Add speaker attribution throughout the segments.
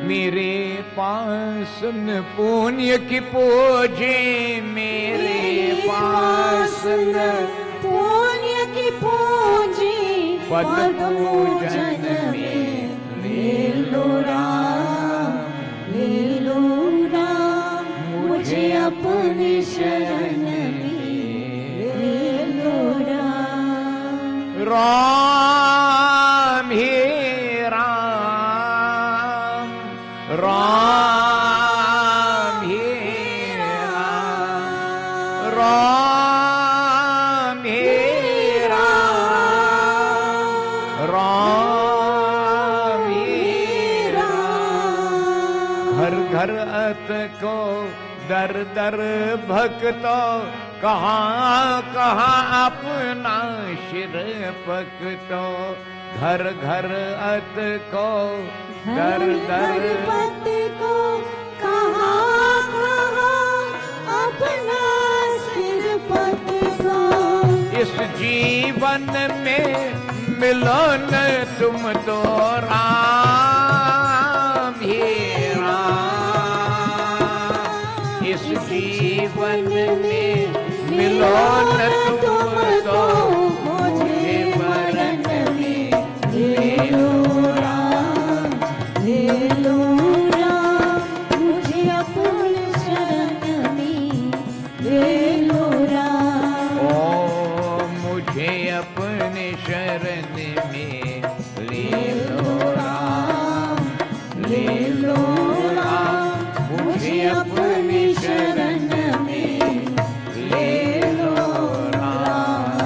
Speaker 1: मेरे पास न पुण्य की पूजे, मेरे पास न
Speaker 2: पुण्य की पूजे,
Speaker 1: पद पूजन में ले लो राम,
Speaker 2: ले लो राम, मुझे अपनी शरण में ले लो राम।
Speaker 1: राम हे राम, राम हे राम, राम हे राम, राम हे राम। घर घर अत को दर दर भक्तो, कहाँ कहाँ अपना शिर पकतो। घर घर अत को दर दर
Speaker 2: पत को, कहाँ कहाँ अपना सिर पकतो।
Speaker 1: इस जीवन में मिलो न तुम तो राम हे राम। इस जीवन में मिलो न तुम तो मुझे वरण में ले लो राम,
Speaker 2: ले लो राम, मुझे अपनी शरण में ले लो राम।
Speaker 1: ओ मुझे अपने शरण में ले लो राम, ले लो राम, मुझे अपनी शरण में ले लो Ram.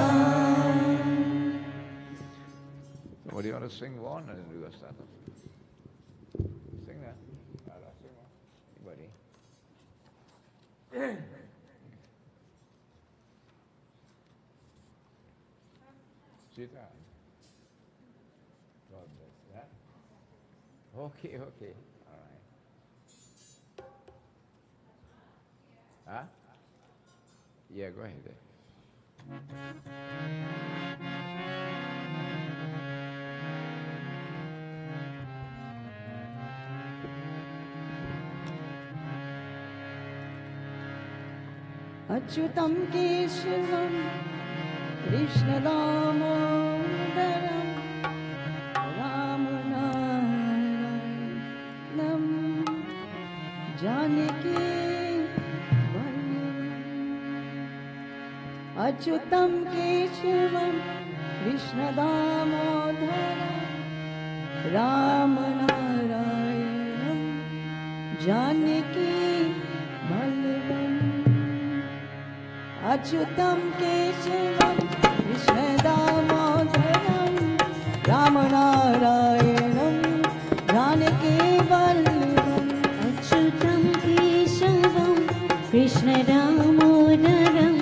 Speaker 1: What do you want to sing one and do a stand up? Sing that. Sing one. Anybody? Sita. God bless that. Okay, okay. All right. Huh? Yeah, go ahead.
Speaker 2: अच्युतं केशवं कृष्णदामोदरं रामनारायणं जानकी वल्लभम्। अच्युतं केशवं कृष्णदामोदरं रामनारायणं जानकी वल्लभम्। अच्युतं केशवं कृष्णदामोदरं रामनारायणं जानकी वल्लभम्।
Speaker 3: अच्युतं केशवं कृष्णदामोदरं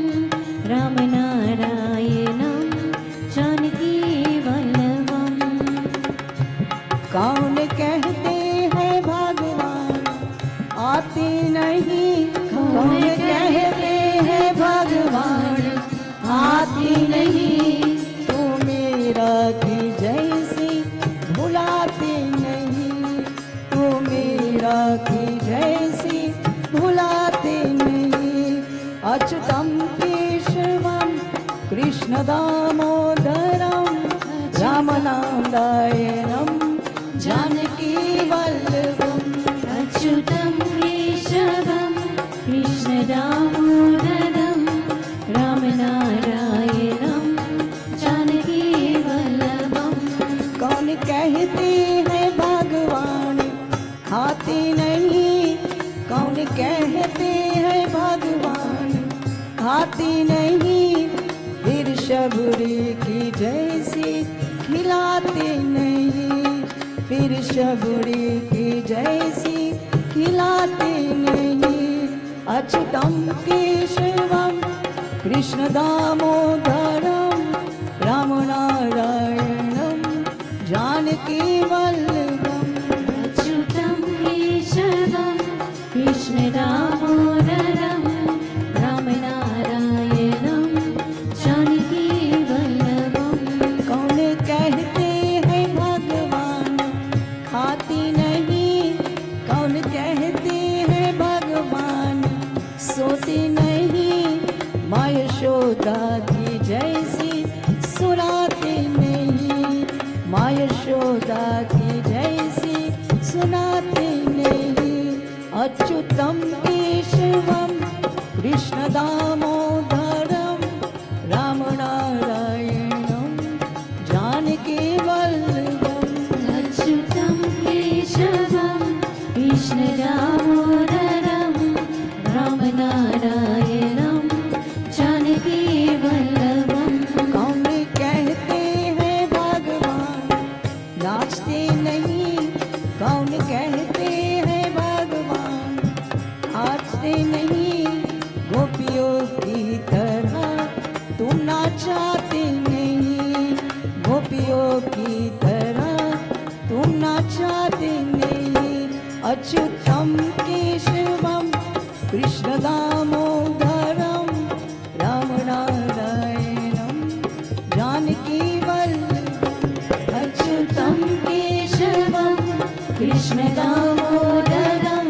Speaker 3: रामनारायणं जानकी वल्लभम्।
Speaker 2: कौन कहते हैं भगवान आते नहीं, कौन कहते हैं भगवान आती नहीं। तू मेरा की जैसी भुलाते नहीं, तू मेरा की जैसी भुलाते नहीं। अच्युतं केशवं कृष्णदामोदरं रामनारायणं जानकी वल्लभम्।
Speaker 3: अच्युतं केशवं कृष्णदामोदरं रामनारायणं जानकी वल्लभम्।
Speaker 2: कौन कहते हैं भगवान खाते नहीं, कौन कहते हैं भगवान खाते नहीं। फिर शबरी की जैसी खिलाते नहीं, फिर शबरी की जैसी खिलाते नहीं। अच्युतं केशवं कृष्णदामोदरं रामनारायणं जानकी वल्लभम्।
Speaker 3: अच्युतं केशवं कृष्णदामोदरं रामनारायणं जानकी वल्लभम्।
Speaker 2: कौन कहते हैं भगवान खाती नहीं, कौन कहते हैं भगवान सोते नहीं, माँ यशोदा की जैसी सुनाते नहीं, माँ यशोदा की जैसी सुनाते नहीं। अच्युतम केशवम कृष्ण दामोदरम राम नारायणम जानकी वल्लभम।
Speaker 3: अच्युतं केशवं कृष्णदामोदरं रामनारायणं जानकीवल्लभम्।
Speaker 2: कौन कहते हैं भगवान नाचते नहीं, कौन कहते हैं भगवान नाचते नहीं, गोपियों की तरह तुम नाचाते नहीं, गोपियों की तरह तुम नाचाते नहीं। अच्युतम केशवम कृष्ण दामोदरम राम नारायणम जानकी वल्लभम।
Speaker 3: अच्युतं केशवं कृष्णदामोदरं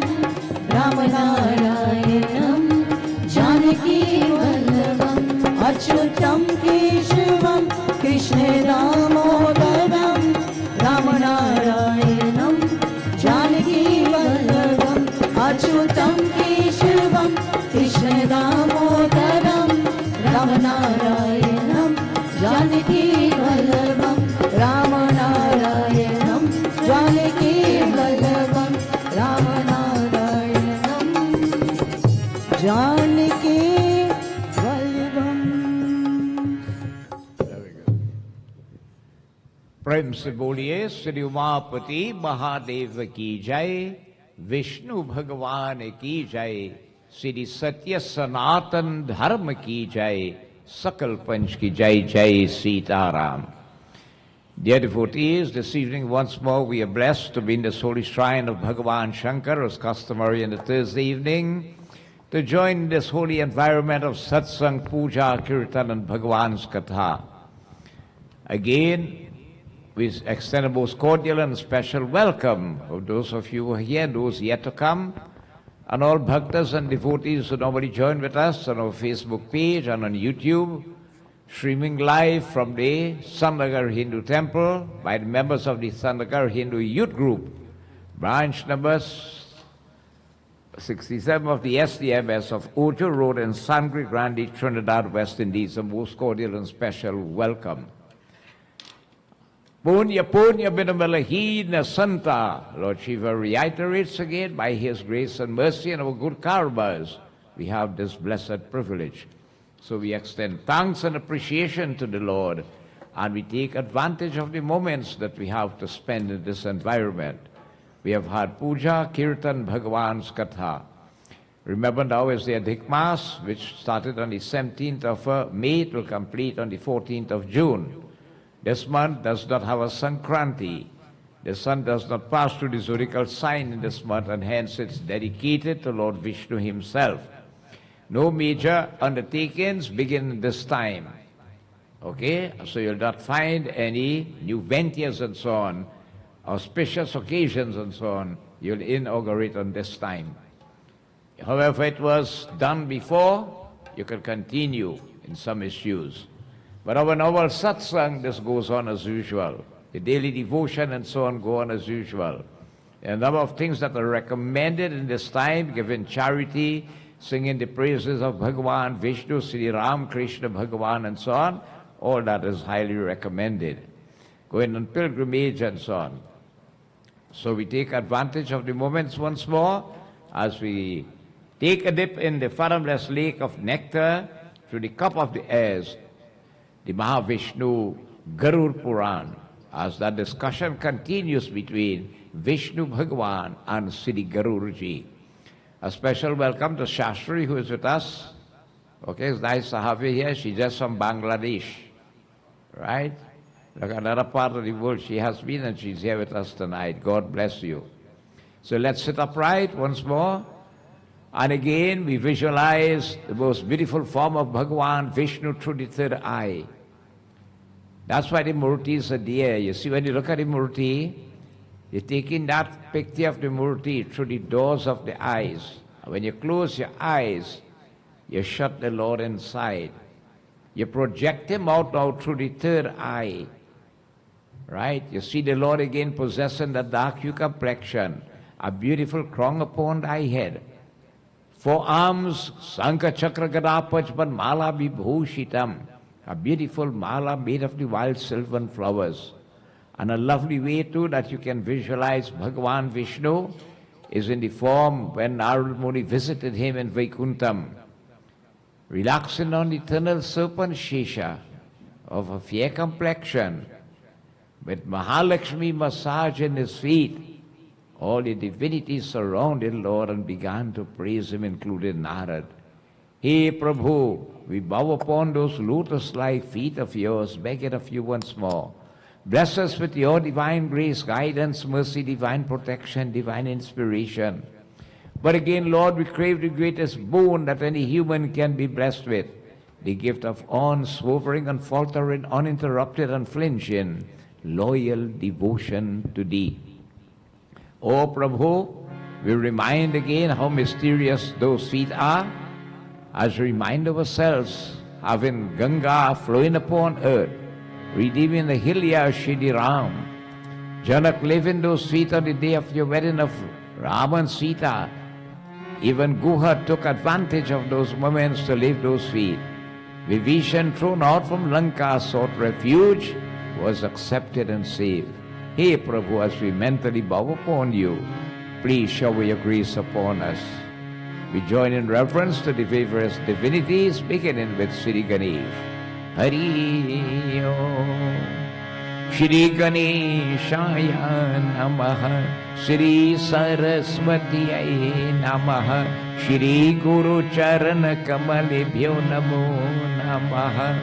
Speaker 3: रामनारायणं जानकीवल्लभम्।
Speaker 2: अच्युतम केशवम कृष्ण दामोदरम राम नारायणम जानकी वल्लभम। अच्युतम केशवम कृष्ण दामोदरम राम नारायणम जानकी वल्लभम। राम नारायणम जानकी वल्लभम, राम नारायणम जानकी वल्लभम।
Speaker 1: प्रेम से बोलिए श्री उमापति महादेव की जय, विष्णु भगवान की जय, श्री सत्य सनातन धर्म की जय, सकल पंच की जय। जय Sitaram. Dear devotees, this evening once more we are blessed to be in this holy shrine of Bhagavan Shankar, as customary on the Thursday evening, to join in this holy environment of Satsangh, Puja, Kirtan and Bhagavan's Katha. Again, we extend a most cordial and special welcome of those of you who are here, those yet to come, and all bhaktas and devotees who normally join with us on our Facebook page and on YouTube, streaming live from the Sandnagar Hindu Temple by the members of the Sandnagar Hindu Youth Group, branch number 67 of the SDMS of Ojo Road in Sangre Grande, Trinidad, West Indies. A most cordial and special welcome. Punya Punya Binamalahina Santa. Lord Shiva reiterates again, by His grace and mercy and our good karmas, we have this blessed privilege. So we extend thanks and appreciation to the Lord, and we take advantage of the moments that we have to spend in this environment. We have had Puja, Kirtan, Bhagavan's Katha. Remember now is the Adhik Mass, which started on the 17th of May, it will complete on the 14th of June. This month does not have a Sankranti. The sun does not pass through the zodiacal sign in this month, and hence it's dedicated to Lord Vishnu himself. No major undertakings begin this time. Okay? So you'll not find any new ventures and so on, auspicious occasions and so on. You'll inaugurate on this time. However it was done before, you can continue in some issues. But our novel Satsangh, this goes on as usual. The daily devotion and so on go on as usual. There are a number of things that are recommended in this time, giving charity, singing the praises of Bhagavan, Vishnu, Sri Ram, Krishna, Bhagavan and so on. All that is highly recommended. Going on pilgrimage and so on. So we take advantage of the moments once more as we take a dip in the fathomless lake of nectar through the cup of the airs, the Mahavishnu Garuda Purana, as that discussion continues between Vishnu Bhagavan and Sri Garudaji. A special welcome to Shastri, who is with us. Okay, it's nice to have you here. She's just from Bangladesh, right? Look, another part of the world she has been, and she's here with us tonight. God bless you. So let's sit upright once more. And again, we visualize the most beautiful form of Bhagavan Vishnu through the third eye. That's why the murtis are there. You see, when you look at the murti, You take in that picture of the Murti through the doors of the eyes. When you close your eyes, you shut the Lord inside. You project him out now through the third eye. Right? You see the Lord again possessing the dark hue complexion, a beautiful crown upon thy head. 4 arms, Sankha Chakra Gada Pachpan Mala Vibhushitam, a beautiful mala made of the wild sylvan flowers. And a lovely way too that you can visualize Bhagavan Vishnu is in the form when Narad Muni visited him in Vaikuntham, relaxing on the eternal serpent Shesha of a fair complexion, with Mahalakshmi massaging his feet. All the divinities surrounded Lord and began to praise him, including Narad. Hey Prabhu, we bow upon those lotus-like feet of yours, beg it of you once more. Bless us with your divine grace, guidance, mercy, divine protection, divine inspiration. But again, Lord, we crave the greatest boon that any human can be blessed with, the gift of unswerving, unfaltering, uninterrupted, unflinching, loyal devotion to thee. O Prabhu, we remind again how mysterious those feet are, as we remind ourselves, having Ganga flowing upon earth, redeeming the Hilya Shri Ram. Janak living those feet on the day of your wedding of Ram and Sita. Even Guha took advantage of those moments to leave those feet. Vibhishan, thrown out from Lanka, sought refuge, was accepted and saved. Hey Prabhu, as we mentally bow upon you, please shower your grace upon us. We join in reverence to the various divinities, beginning with Sri Ganesh. Hari Om. Shri Ganeshaya Namaha. Shri Saraswatiyai Namaha. Shri Guru Charana Kamalebhyo Namo Namaha.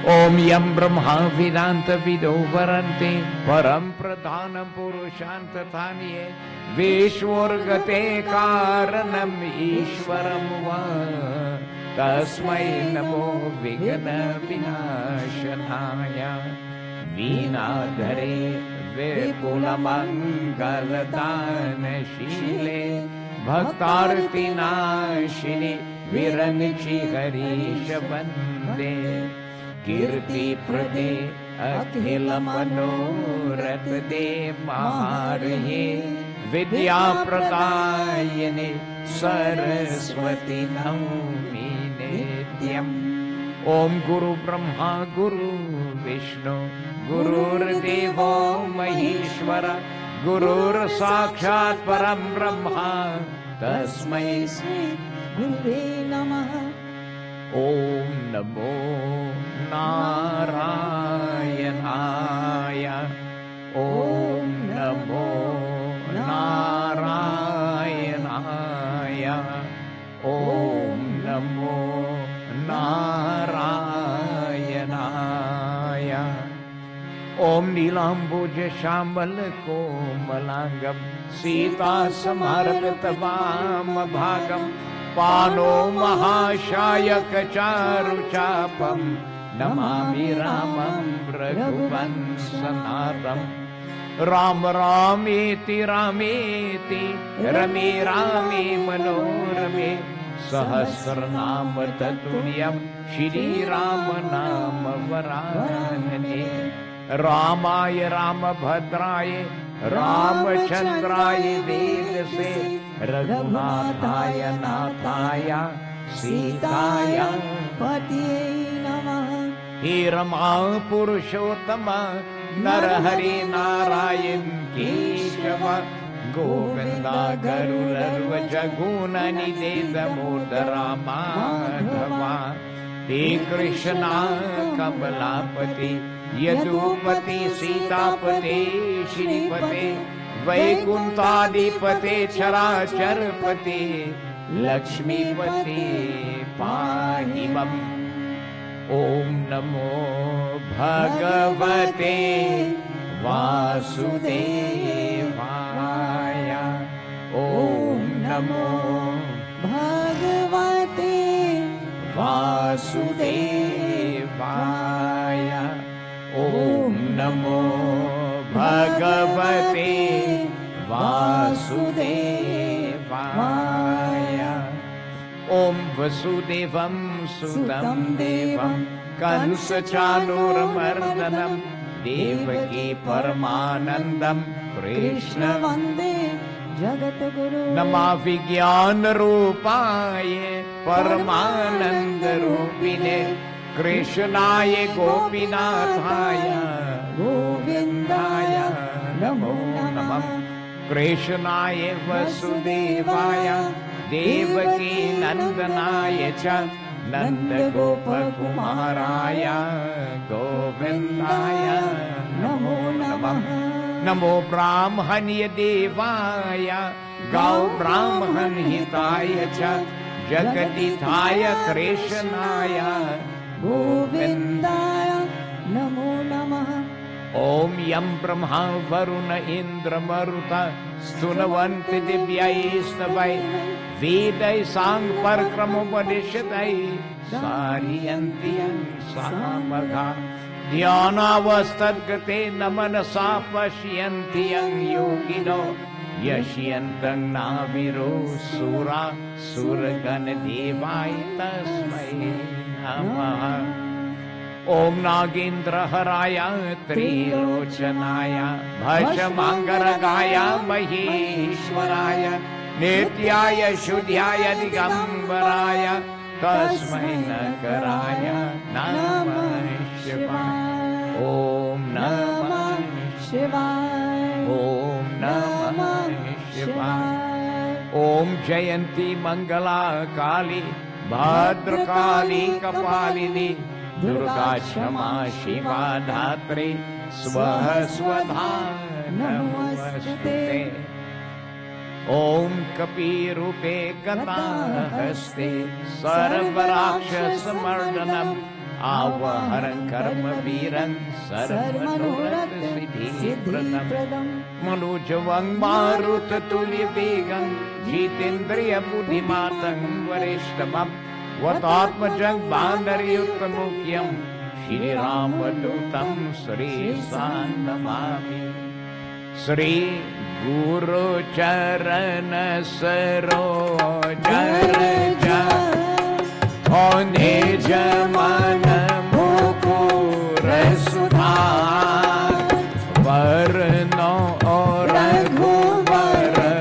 Speaker 1: Om Yam Brahma Vedanta Vido Varante Param Pradhanam Purushanta Thaniye Vishwargate Karanam Ishwaram Va Tasmai Namo Vigna Vinashanaya Vinadhare Vipula Mangaladana Shile Bhaktarti Nashini Viranichi Harisha Bande Kirti Prade Akhila Manorat De Maharye Vidya Pradayane Saraswati Nami Nityam. Om Guru Brahma Guru Vishnu Gurur Devo Maheshwara Gurur Sakshat Param Brahma Tasmai
Speaker 2: Sri Gurve Namaha.
Speaker 1: Om Namo Narayanaya. Om Namo Narayanaya. Om Namo Narayanaya. Om Nilambuja Shamal Komalangam Sita Samarpitavam Bhagam Pano Mahashaya Kacharu Chapam Namami Ramam Raghuvan Sanatam. Ram Rameti Rameti Rami Rami Manorame Sahasranama Tatulyam Shri Ramanama Varanane. Ramaya Ramabhadraya Ramachandraya Vedase Raghunathaya Nathaya Sitaya
Speaker 2: Patiye Namaha.
Speaker 1: He Rama Purushottama Narahari Narayan Keshava Govinda Garuda Jaguna Nidesa Mudra Madhava. He Krishna Kamalapati Yadupati Sitapati Shripati Vaikuntadipati Characharpati Lakshmipati Pahimam. Om Namo Bhagavate Vasudevaya. Om Namo
Speaker 2: Bhagavate
Speaker 1: Vasudevaya. Om Namo Bhagavate Vasudevaya. Om Vasudevam Sutam Devam Kansachanuramardanam Devaki Paramanandam Krishna
Speaker 2: Vande Jagat Guru
Speaker 1: Nama Vijnana Rupaye Paramananda Rupine Krishnaya Gopinathaya
Speaker 2: गोविंदाय
Speaker 1: Namo Namah Krishnaya Vasudevaya Devaki Nandanaya Cha Nanda Gopakumaraya Govindaya Namo Namah Namo Brahmanya Devaya Gau Brahman Hitaya Cha Jagadithaya Krishnaya
Speaker 2: गोविंदाय नमो नमः
Speaker 1: Om Yam Brahma Varuna Indra Maruta Stunavanti Divyaistavai Vedai Sang Parakramapadishatai Sariyantiyam Samagha Dhyanavastadgate Namanasa Pashyantiyam Yogino Yashyantang Naviro Sura Suragana Devai Tasmai Namaha Om Nagendra Haraya Trilochanaya Bhashamangaragaya Maheshwaraya Nityaya Shuddhyaya Digambaraya Tasmai Nakaraya Namah Shivaya Om Namah
Speaker 2: शिवाय
Speaker 1: Om Namah Shivaya Om Jayanti Mangala Kali Bhadrakali Kapalini Durga Shama Shiva Dhatri Swaha Swadha Namaste Om Kapi Rupe Gata Haste Sarvarakshasa Mardanam Avaharan Karma Viran Sarvanorat Siddhi Pradam Manojavang Maruta Tulya Vegan Jitendriya Buddhimatang Varishtamam Vatatmajang Bandariyuttamukyam Shri Ramadutam Sri Sandamami Sri Guru Charana Sarojaraja One Jamana Mukura Sudha Varno Raghuvara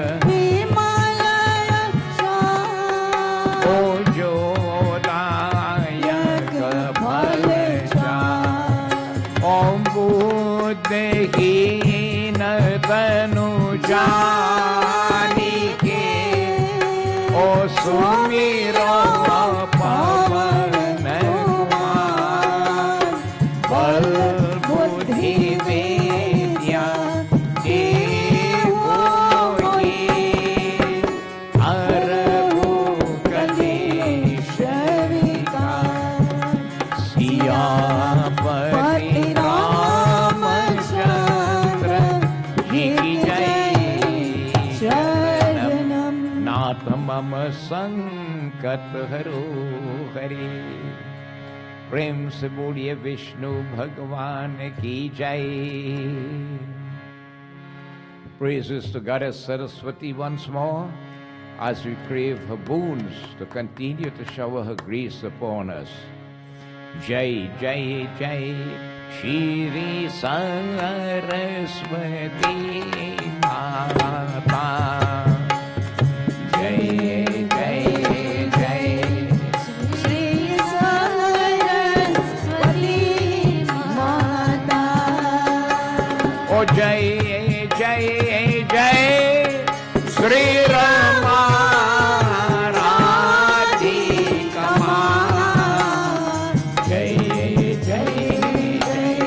Speaker 1: Dehin Tanu Janike O Sumiro Pavan Kumar Bal Buddhi Vidya Devoye Arabu Kalesh Vikar Siyapati Mama Sankat Haro Hari Prem se boliye Vishnu Bhagwan ki jai. Praises to Goddess Saraswati once more as we crave her boons to continue to shower her grace upon us. Jai Jai Jai Shri Saraswati Mata Jai Jai Jai
Speaker 3: Shri Saraswati Mata.
Speaker 1: Oh Jai Jai Jai Sri Rama Radhika Mata Jai Jai Jai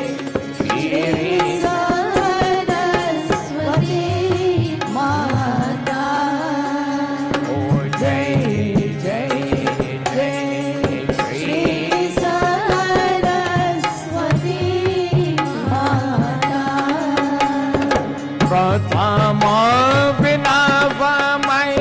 Speaker 1: Shri
Speaker 3: Saraswati Mata.
Speaker 1: Oh Jai Jai Jai Shri
Speaker 3: Saraswati Mata.
Speaker 1: Prathama Vinavamaya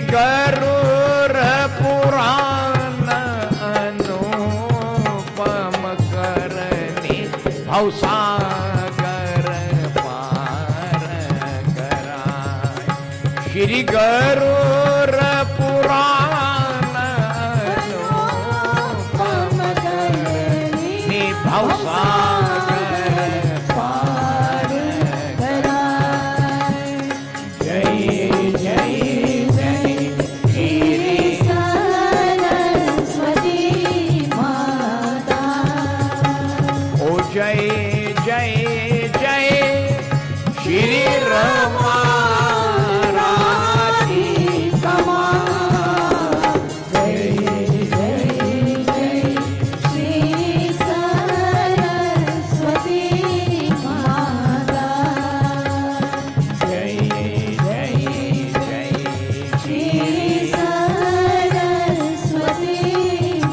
Speaker 1: Garuda Purana Anupam Karani Bhausagar Par Karai. Shri Garuda Purana Anupam Karani Bhausagar Par Karai. Jai Jai Jai Shri
Speaker 3: Saraswati माता
Speaker 1: Oh Jai Jai Jai Shri Rama Radhikama.
Speaker 3: जय जय जय श्री सरस्वती माता
Speaker 1: Jai Jai Jai
Speaker 3: Shri
Speaker 1: Shri
Speaker 3: Saraswati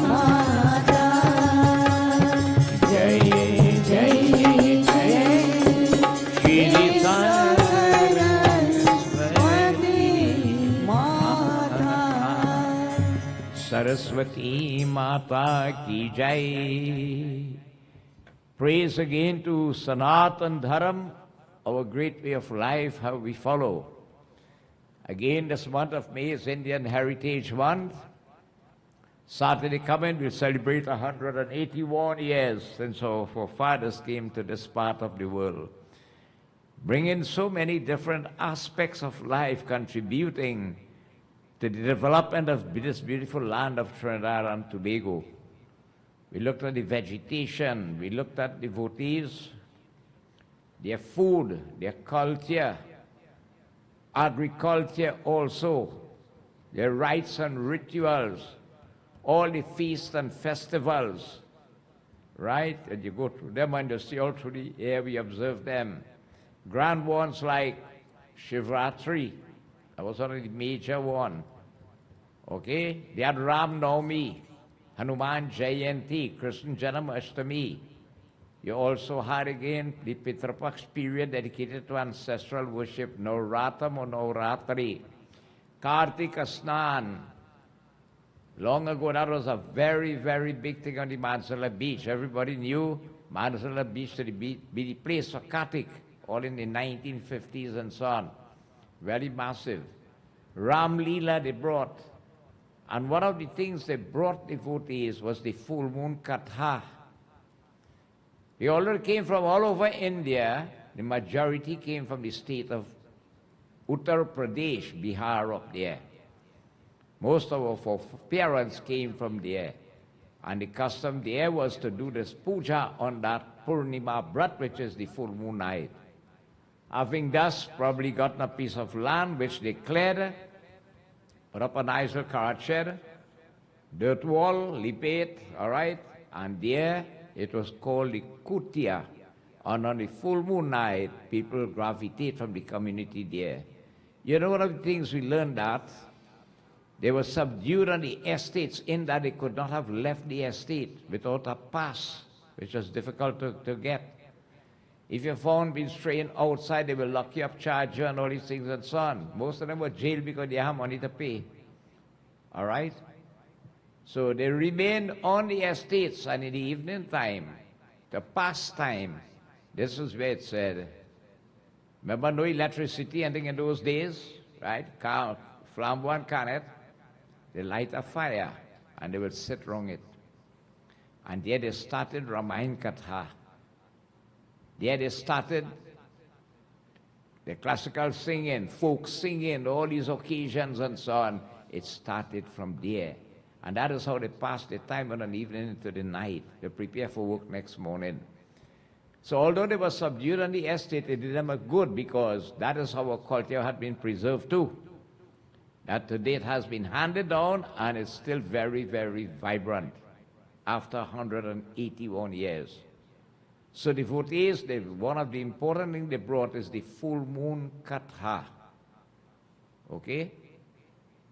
Speaker 3: माता
Speaker 1: Jai Jai Jai Shri Saraswati Mata Ki Jai. Praise again to Sanatan Dharam, our great way of life, how we follow. Again, this month of May is Indian Heritage Month. Saturday coming, we'll celebrate 181 years since our forefathers came to this part of the world, bringing so many different aspects of life, contributing to the development of this beautiful land of Trinidad and Tobago. We looked at the vegetation, we looked at devotees, their food, their culture, agriculture also, their rites and rituals, all the feasts and festivals, right? And you go through them and you see all through the air, we observe them. Grand ones like Shivratri, that was one of the major one. Okay? They had Ram Navami, Hanuman Jayanti, Krishna Janam Ashtami. You also had again the Pitrapaksh period dedicated to ancestral worship, Navratam or Navratri. Kartika Snan. Long ago, that was a very, very big thing on the Mansala Beach. Everybody knew Mansala Beach to be the place for Kartik, all in the 1950s and so on. Very massive. Ram Leela they brought. And one of the things they brought devotees was the full moon Katha. They already came from all over India. The majority came from the state of Uttar Pradesh, Bihar up there. Most of our parents came from there. And the custom there was to do this puja on that Purnima Brat, which is the full moon night. Having thus probably gotten a piece of land which they cleared, put up a nice little carrot shed, dirt wall, lip it, all right, and there it was called the Kutia. And on the full moon night, people gravitate from the community there. You know, one of the things we learned that they were subdued on the estates in that they could not have left the estate without a pass, which was difficult to get. If you're found being straying outside, they will lock you up, charge you, and all these things and so on. Most of them were jailed because they have money to pay. All right? So they remained on the estates, and in the evening time, the pastime, this is where it said, remember no electricity, I think in those days, right? Flamboyant canet, they light a fire, and they will sit around it. And there they started Ramayana Katha. There they started the classical singing, folk singing, all these occasions and so on. It started from there. And that is how they passed the time on an evening into the night. They prepare for work next morning. So although they were subdued on the estate, it did them a good because that is how our culture had been preserved too. That today it has been handed down and it's still very, very vibrant after 181 years. So devotees, one of the important things they brought is the full moon Katha. Okay?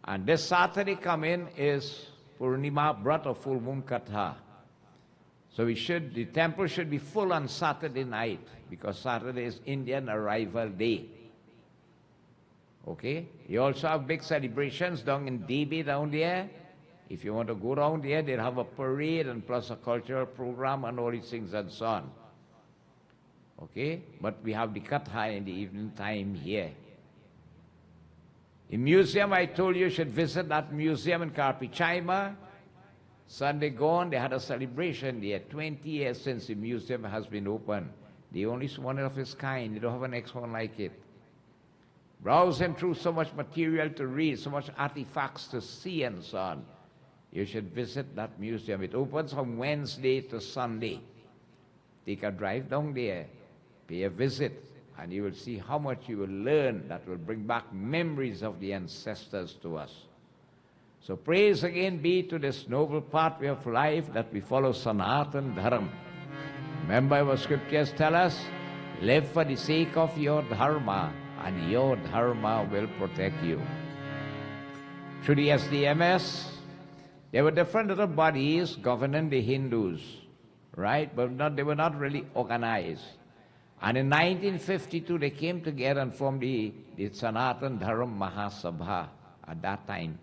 Speaker 1: And this Saturday coming is Purnima Brat or full moon Katha. So the temple should be full on Saturday night because Saturday is Indian arrival day. Okay? You also have big celebrations down in DB down there. If you want to go down there, they'll have a parade and plus a cultural program and all these things and so on. Okay? But we have the Katha in the evening time here. The museum, I told you should visit that museum in Karpichaima. Sunday gone, they had a celebration there. 20 years since the museum has been open. The only one of its kind. They don't have a next one like it. Browsing through so much material to read, so much artifacts to see and so on. You should visit that museum. It opens from Wednesday to Sunday. Take a drive down there, pay a visit, and you will see how much you will learn that will bring back memories of the ancestors to us. So praise again be to this noble pathway of life that we follow Sanatan Dharma. Remember our scriptures tell us, live for the sake of your Dharma, and your Dharma will protect you. Through the SDMS, there were different little bodies governing the Hindus, right? But they were not really organized. And in 1952, they came together and formed the Sanatan Dharma Mahasabha at that time.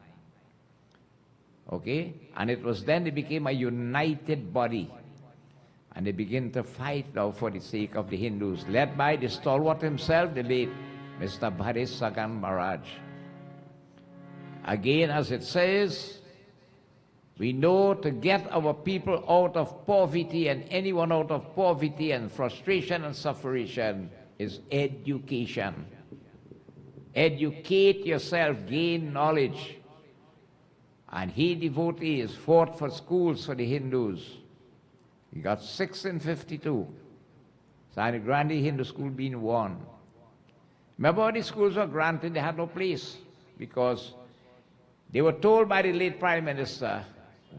Speaker 1: Okay? And it was then they became a united body. And they began to fight now for the sake of the Hindus, led by the stalwart himself, the late Mr. Bharis Sagan Maraj. Again, as it says, we know to get our people out of poverty and anyone out of poverty and frustration and suffering is education. Educate yourself, gain knowledge. And he, devotees, fought for schools for the Hindus. He got 6 in 52. Sani Grandi Hindu school being one. Remember when the schools were granted, they had no place because they were told by the late Prime Minister,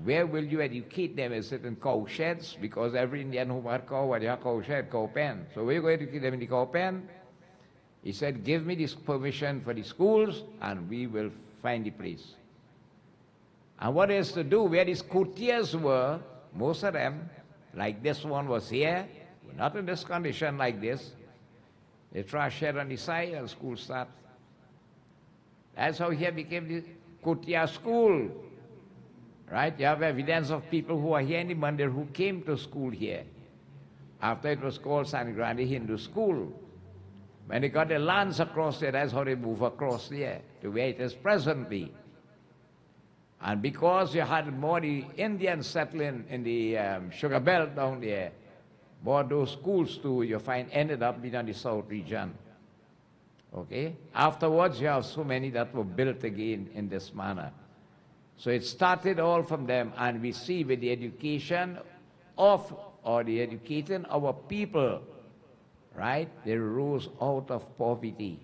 Speaker 1: where will you educate them? Is it in cow sheds? Because every Indian who had cow, well, you have cow shed, cow pen. So where are you going to educate them in the cow pen? He said, give me this permission for the schools and we will find the place. And what is to do? Where these courtiers were, most of them, like this one was here, not in this condition like this. They trash shed on the side and school start. That's how here became the courtier school. Right? You have evidence of people who are here in the Mandir who came to school here. After it was called San Grande Hindu School. When they got the lands across there, that's how they move across there to where it is presently. And because you had more the Indians settling in the sugar belt down there, more those schools too, you find ended up being on the south region. Okay? Afterwards, you have so many that were built again in this manner. So it started all from them, and we see with the education of, or the educating our people, right? They rose out of poverty.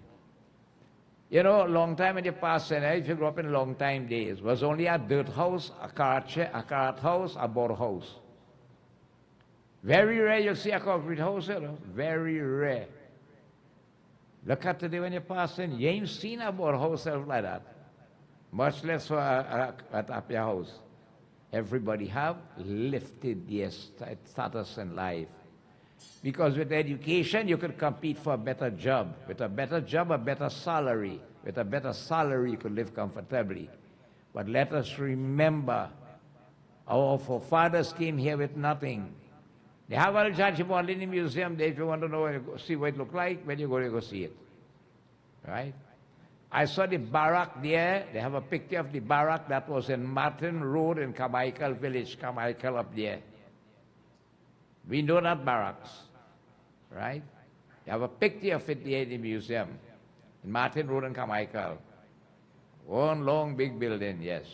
Speaker 1: You know, a long time in the past, and if you grew up in long time days, was only a dirt house, a cart house, a board house. Very rare you'll see a concrete house, you know? Very rare. Look at today when you pass in, you ain't seen a board house like that. Much less for a tapia house. Everybody have lifted their status in life. Because with education, you could compete for a better job. With a better job, a better salary. With a better salary, you could live comfortably. But let us remember, our forefathers came here with nothing. They have Al Jajibond in the museum there. If you want to know, see what it looked like, when you go see it. Right? I saw the barrack there. They have a picture of the barrack that was in Martin Road in Carmichael Village, Carmichael up there. We know that barracks, right? They have a picture of it there in the museum, in Martin Road in Carmichael. One long big building, yes.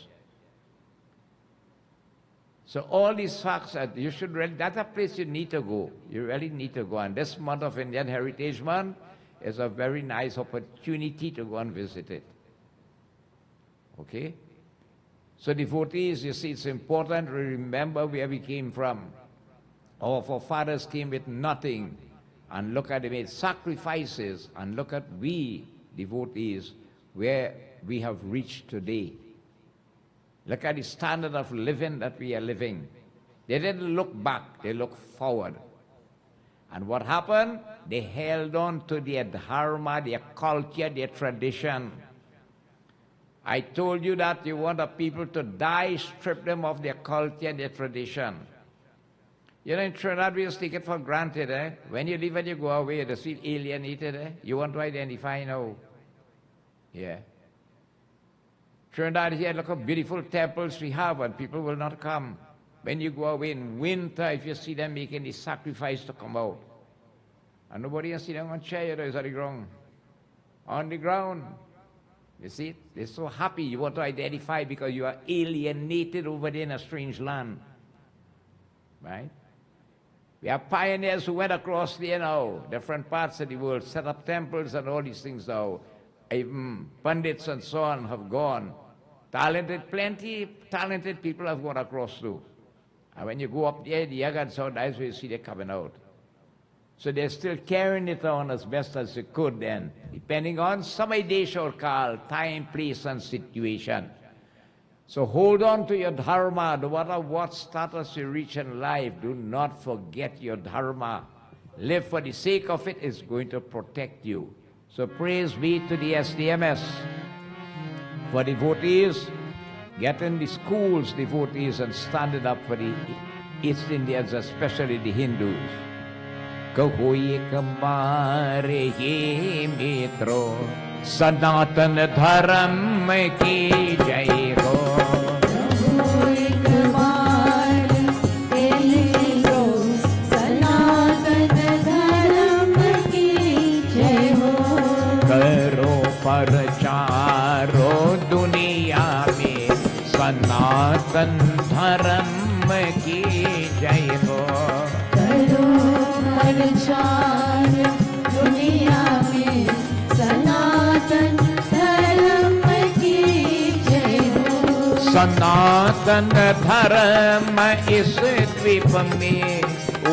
Speaker 1: So all these facts, that you should really, that's a place you need to go. You really need to go. And this month of Indian Heritage Month is a very nice opportunity to go and visit it. Okay? So devotees, you see, it's important to remember where we came from. Our forefathers came with nothing, and look at, they made sacrifices, and look at we, devotees, where we have reached today. Look at the standard of living that we are living. They didn't look back, they looked forward. And what happened? They held on to their dharma, their culture, their tradition. I told you that you want the people to die, strip them of their culture and their tradition. You know, in Trinidad, we just take it for granted, eh? When you leave and you go away, you feel alienated, eh? You want to identify now. Yeah. Trinidad here, look how beautiful temples we have, and people will not come. When you go away in winter, if you see them making the sacrifice to come out, and nobody can see them on chair, you know, it's on the ground. On the ground. You see it? They're so happy. You want to identify because you are alienated over there in a strange land. Right? We have pioneers who went across there now, different parts of the world, set up temples and all these things now. Even pundits and so on have gone. Talented, plenty talented people have gone across too. And when you go up there, the Yaga and so on, that's where you see they're coming out. So they're still carrying it on as best as they could then, depending on some idea or call, time, place, and situation. So hold on to your dharma, no matter what status you reach in life, do not forget your dharma. Live for the sake of it, it's going to protect you. So praise be to the SDMS. For devotees, get in the schools, devotees, and stand it up for the East Indians, especially the Hindus. कहो एक बार ये मित्रो सनातन धर्म की जय हो
Speaker 3: कहो एक बार ये मित्रो सनातन धर्म की जय हो
Speaker 1: करो प्रचारो दुनिया में सनातन धर्म की जय हो
Speaker 3: प्रचार दुनिया में सनातन धर्म की जय हो
Speaker 1: सनातन धर्म इस द्वीप में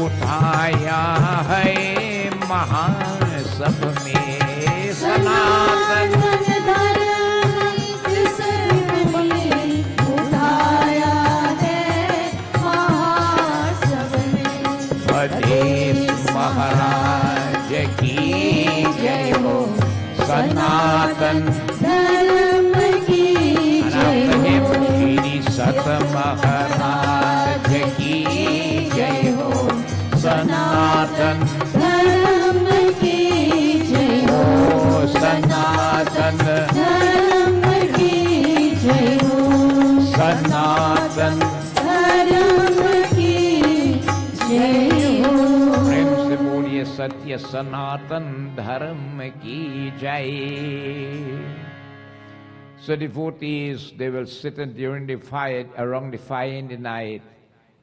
Speaker 1: उठाया है महा सब में सनातन
Speaker 3: धर्म इस द्वीप में उठाया है महासभ में
Speaker 1: देश महाराज की जय हो सनातन
Speaker 3: धर्म की जय हो
Speaker 1: श्री सत महाराज की जय हो सनातन
Speaker 3: धर्म की जय हो
Speaker 1: सनातन
Speaker 3: धर्म की जय हो
Speaker 1: सनातन
Speaker 3: धर्म की जय हो
Speaker 1: प्रेम से बोलिए सत्य सनातन धर्म की जय. So devotees, they will sit and during the fire, around the fire in the night,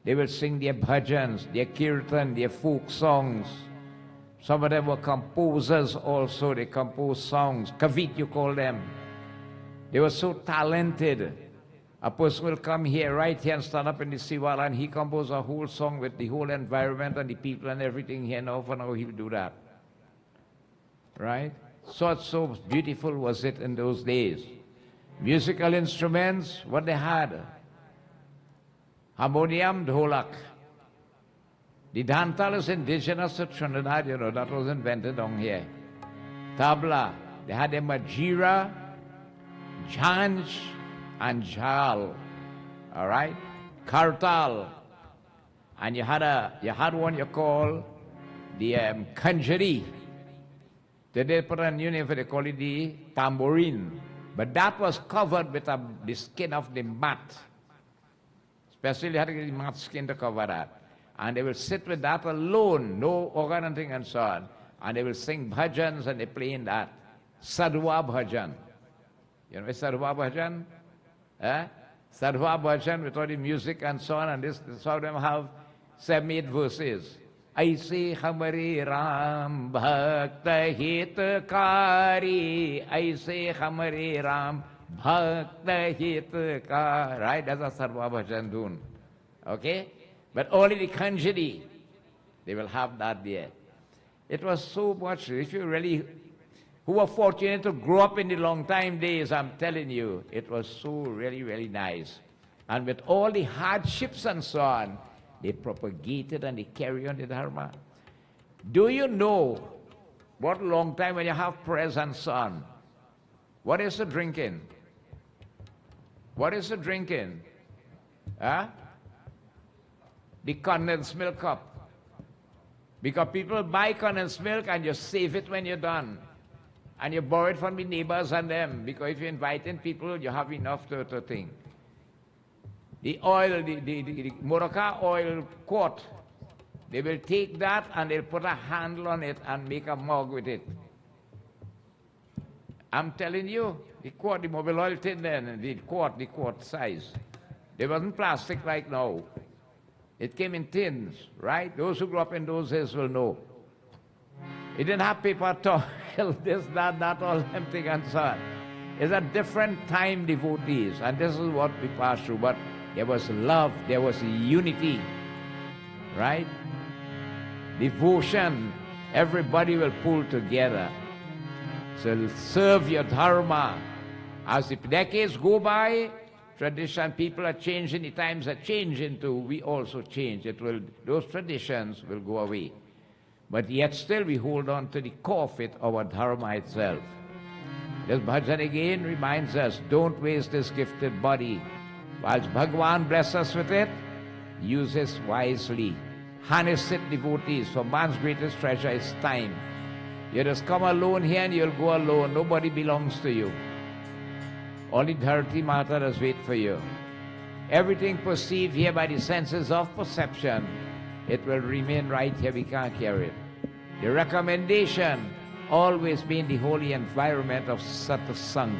Speaker 1: they will sing their bhajans, their kirtan, their folk songs. Some of them were composers also, they composed songs, kavit you call them. They were so talented. A person will come here, right here, and stand up in the Siwala, and he composed a whole song with the whole environment and the people and everything here. Now for now he'll do that. Right? So beautiful was it in those days. Musical instruments, what they had? Harmonium, dholak. The dantal is indigenous to Trinidad, you know, that was invented down here. Tabla, they had a majira, janj, and jal, all right? Kartal, and you had one you call the kanjari. They put a new name for they call it the tambourine. But that was covered with the skin of the mat. Especially had to get the mat skin to cover that. And they will sit with that alone, no organ and thing and so on. And they will sing bhajans and they play in that. Sadhwa bhajan. You know Sadhwa bhajan? Sadhwa bhajan with all the music and so on. And this some of them have 7-8 verses. ऐसे हमारे राम भक्त हितकारी ऐसे हमारे राम भक्त हितकार. Right? That's a Sarva Bhajan Dun. Okay? But only the Kanjari, they will have that there. It was so much, if you really, who were fortunate to grow up in the long time days, I'm telling you, it was so really, really nice. And with all the hardships and so on, they propagated and they carry on the Dharma. Do you know what long time when you have prayers and so on? What is the drinking? What is the drinking? Huh? The condensed milk cup. Because people buy condensed milk and you save it when you're done. And you borrow it from the neighbors and them. Because if you're inviting people, you have enough to think. The oil, the Morocco oil quart, they will take that and they'll put a handle on it and make a mug with it. I'm telling you, the quart, the mobile oil tin then, the quart size. They wasn't plastic like now. It came in tins, right? Those who grew up in those days will know. It didn't have paper towel, this, that, all empty and so on. It's a different time, devotees, and this is what we pass through. But there was love, there was unity, right? Devotion, everybody will pull together. So serve your dharma. As the decades go by, tradition, people are changing, the times are changing too. We also change. Those traditions will go away. But yet still we hold on to the core of it, our dharma itself. This bhajan again reminds us, don't waste this gifted body. Whilst Bhagavan bless us with it, use it wisely. Harness it, devotees, for man's greatest treasure is time. You just come alone here and you'll go alone. Nobody belongs to you. Only Dharti Mata does wait for you. Everything perceived here by the senses of perception, it will remain right here. We can't carry it. The recommendation, always be in the holy environment of Satsangh.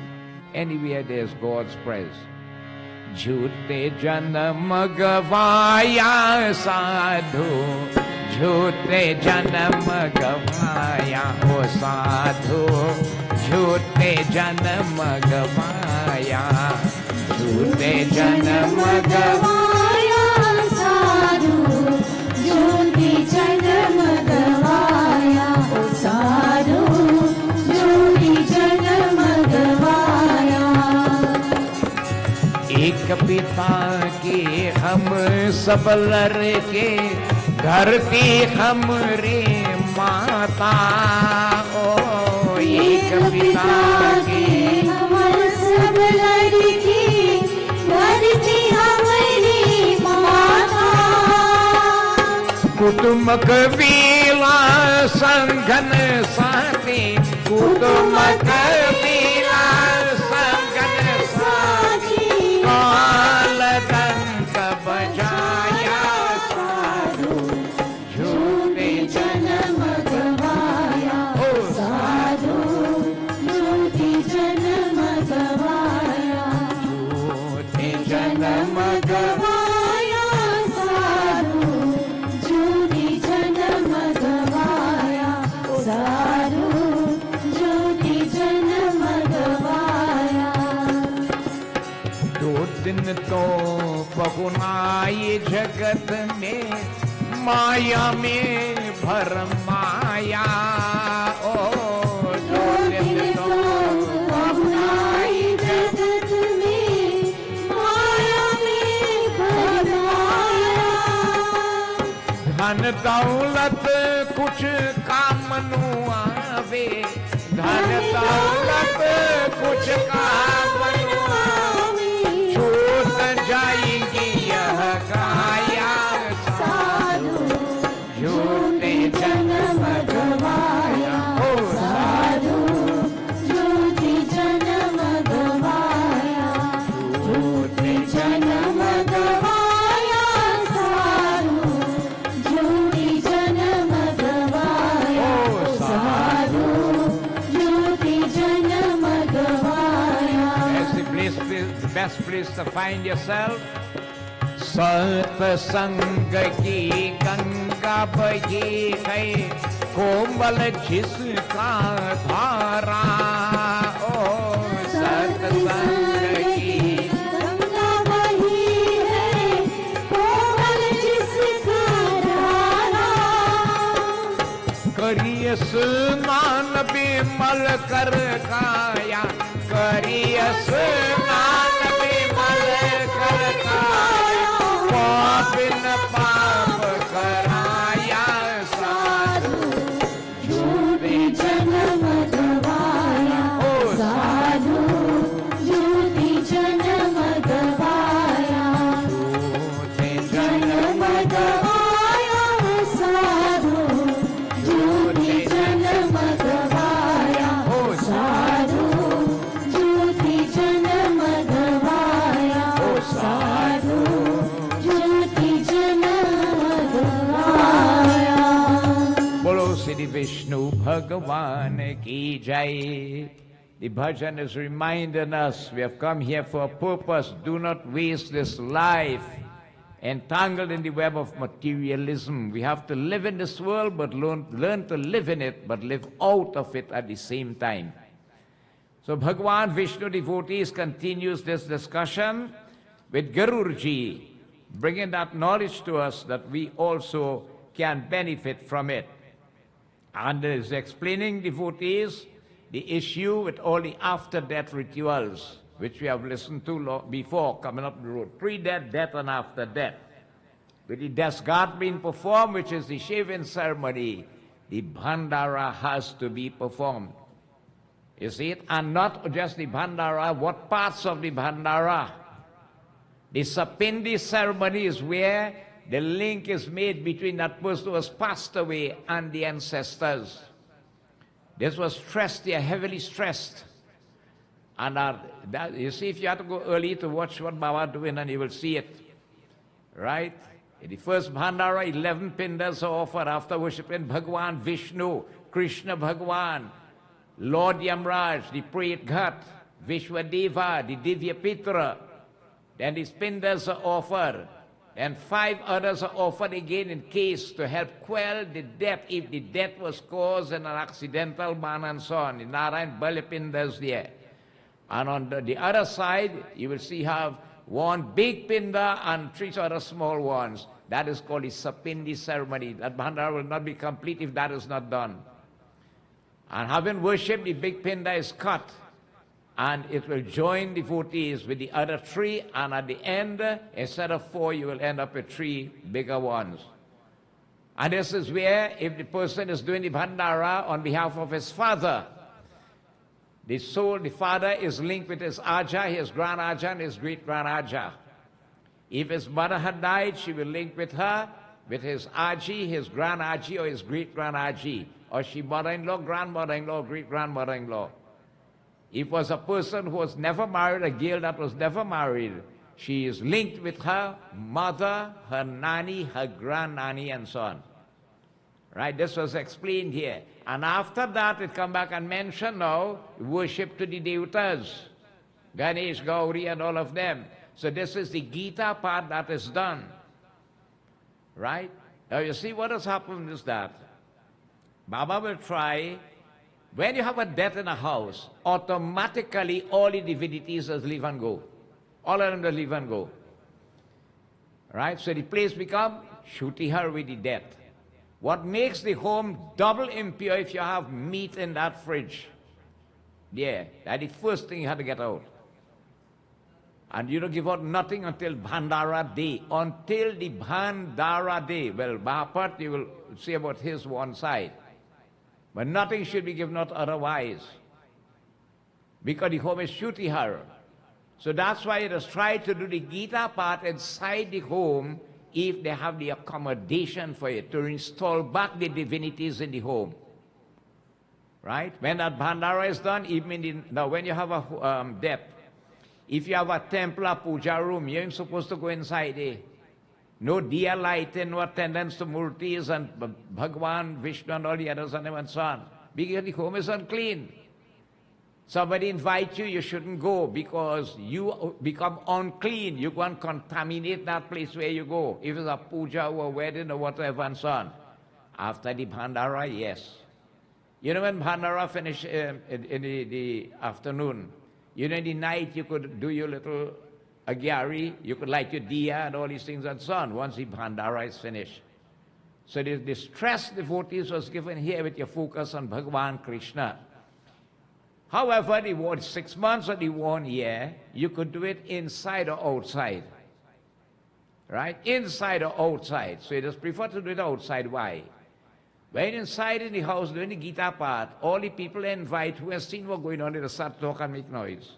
Speaker 1: Anywhere there's God's presence. Jhute janam gavaya sadhu, jhute janam gavaya o sadhu, jhute janam gavaya, jhute janam gavaya
Speaker 3: sadhu, jhute janam gavaya o sadhu, jhute janam gavaya.
Speaker 1: एक पिता के हम सब लड़के, घर की हमरे माता। ओ एक पिता के
Speaker 3: हम सब लड़के, घर की हमारी माता।
Speaker 1: कुटुंब कबीला संगन साथी, कुटुंब कबीला संगन साथी, काल दंत बजाया साधु, झूठे
Speaker 3: जन्म गवाया साधु, झूठी जन्म गवाया,
Speaker 1: झूठे
Speaker 3: जन्म गवाया साधु, झूठी जन्म गवाया साधु, झूठी जन्म गवाया।
Speaker 1: दो दिन तो बहुनाई जगत में, माया में भरम माया। ओ दो दिन तो
Speaker 3: बहुनाई जगत में, माया में भरम माया।
Speaker 1: धन दौलत कुछ काम नु आवे, धन दौलत कुछ काम नु आवे, छूट जाएगी यह काया साधु, झूठे जन्म गवाया ओ साधु,
Speaker 3: झूठी जन्म गवाया, झूठी जन्म गवाया साधु, झूठी जन्म गवाया साधु, झूठी जन्म गवाया।
Speaker 1: That's the best place to find yourself. सत्संग की गंगा बही है, कोमल जिसका धारा। ओ सत्संग की
Speaker 3: गंगा बही है, कोमल जिसका धारा।
Speaker 1: करिय स्नान विमल कर काया, करिय स्नान विमल कर काया, पाप न पाप कराया साधु, Siddhi Vishnu Bhagavan Ki Jai. The bhajan is reminding us we have come here for a purpose. Do not waste this life entangled in the web of materialism. We have to live in this world, but learn to live in it, but live out of it at the same time. So Bhagavan Vishnu devotees continues this discussion with Garudaji, bringing that knowledge to us that we also can benefit from it. And is explaining devotees the issue with all the after-death rituals, which we have listened to before, coming up the road. Pre-death, death, and after-death. With the death guard being performed, which is the shaving ceremony, the Bhandara has to be performed. You see it? And not just the Bhandara, what parts of the Bhandara? The Sapindi ceremony is where the link is made between that person who has passed away and the ancestors. This was stressed, they are heavily stressed. And you see, if you have to go early to watch what Baba doing, and you will see it. Right? In the first Bhandara, 11 pindas are offered after worshipping Bhagavan Vishnu, Krishna Bhagavan, Lord Yamraj, the Prayat Ghat, Vishwadeva, the Divya Pitra. Then these pindas are offered. And 5 others are offered again in case to help quell the death, if the death was caused in an accidental manner and so on. In Narayan Balipindas there. And on the other side, you will see have one big pinda and 3 other small ones. That is called the Sapindi ceremony. That Bhandara will not be complete if that is not done. And having worshipped, the big pinda is cut. And it will join devotees with the other 3, and at the end, instead of 4, you will end up with 3 bigger ones. And this is where, if the person is doing the Bhandara on behalf of his father, the soul, the father is linked with his Aja, his Grand Aja, and his Great Grand Aja. If his mother had died, she will link with her, with his Aji, his Grand Aji, or his Great Grand Aji, or she mother-in-law, grandmother-in-law, great-grandmother-in-law. If it was a person who was never married, a girl that was never married, she is linked with her mother, her nanny, her grand-nanny, and so on. Right? This was explained here. And after that, it come back and mention now, worship to the devatas, Ganesh, Gauri, and all of them. So this is the Gita part that is done. Right? Now you see what has happened is that Baba will try. When you have a death in a house, automatically all the divinities just leave and go. All of them just leave and go. Right? So the place becomes Shutihar with the death. What makes the home double impure if you have meat in that fridge? Yeah, that's the first thing you have to get out. And you don't give out nothing until Bhandara day. Until the Bhandara day. Well, Mahapat, you will see about his one side. But nothing should be given out otherwise. Because the home is Shutihar. So that's why it is tried to do the Gita part inside the home if they have the accommodation for it, to install back the divinities in the home. Right? When that Bhandara is done, even now when you have a death, if you have a temple, a puja room, you ain't supposed to go inside there. No diya lighting, no attendance to murtis and Bhagavan, Vishnu and all the others and so on. Because the home is unclean. Somebody invites you, you shouldn't go because you become unclean. You go and contaminate that place where you go. If it's a puja or a wedding or whatever and so on. After the Bhandara, yes. You know when Bhandara finish in the afternoon, you know in the night you could do your little Agyari, you could light your diya and all these things and so on, once the Bhandara is finished. So the stress devotees was given here with your focus on Bhagavan Krishna. However, the 6 months or the 1 year, you could do it inside or outside. Right? Inside or outside. So it is preferred to do it outside. Why? When inside in the house doing the Gita part, all the people invite who have seen what's going on, they start to talk and make noise.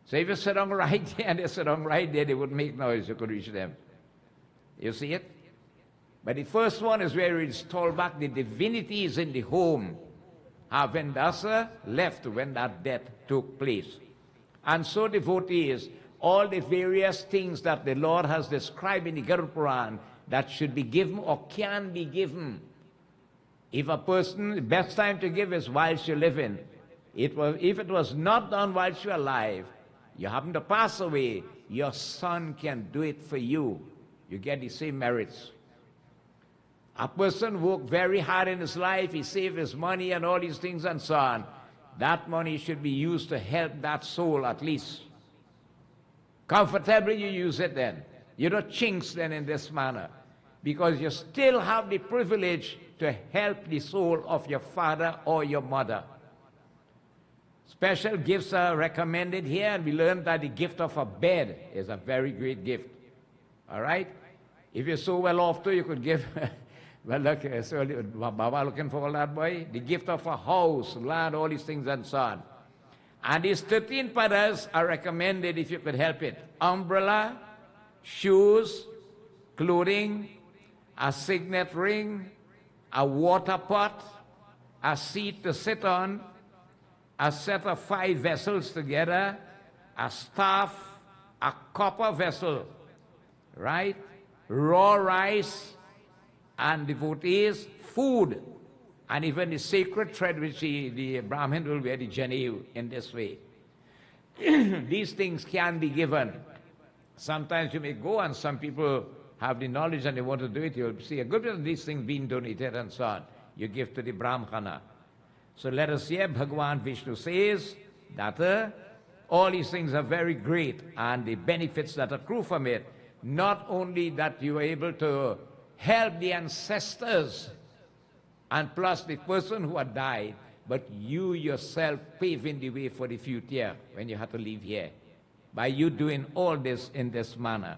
Speaker 1: So if you sit down right there and they sit down right there, they would make noise, you could reach them. You see it? But the first one is where we install back the divinities in the home, having thus left when that death took place. And so devotees, all the various things that the Lord has described in the Garuda Purana that should be given or can be given If a person, the best time to give is whilst you're living. If it was not done whilst you're alive, you happen to pass away, your son can do it for you. You get the same merits. A person worked very hard in his life, he saved his money and all these things and so on. That money should be used to help that soul at least. Comfortably you use it then. You don't chinks then in this manner. Because you still have the privilege to help the soul of your father or your mother. Special gifts are recommended here, and we learned that the gift of a bed is a very great gift. All right? If you're so well off too, you could give, well, look, so Baba looking for all that, boy. The gift of a house, land, all these things and so on. And these 13 padas are recommended if you could help it. Umbrella, shoes, clothing, a signet ring, a water pot, a seat to sit on, a set of 5 vessels together, a staff, a copper vessel, right? Raw rice, and devotees, food, and even the sacred thread which the Brahmin will wear, the Janev, in this way. These things can be given. Sometimes you may go and some people have the knowledge and they want to do it. You'll see a good bit of these things being donated and so on. You give to the Brahmana. So let us hear Bhagavan Vishnu says that all these things are very great and the benefits that accrue from it. Not only that you are able to help the ancestors and plus the person who had died, but you yourself paving the way for the future when you have to leave here. By you doing all this in this manner.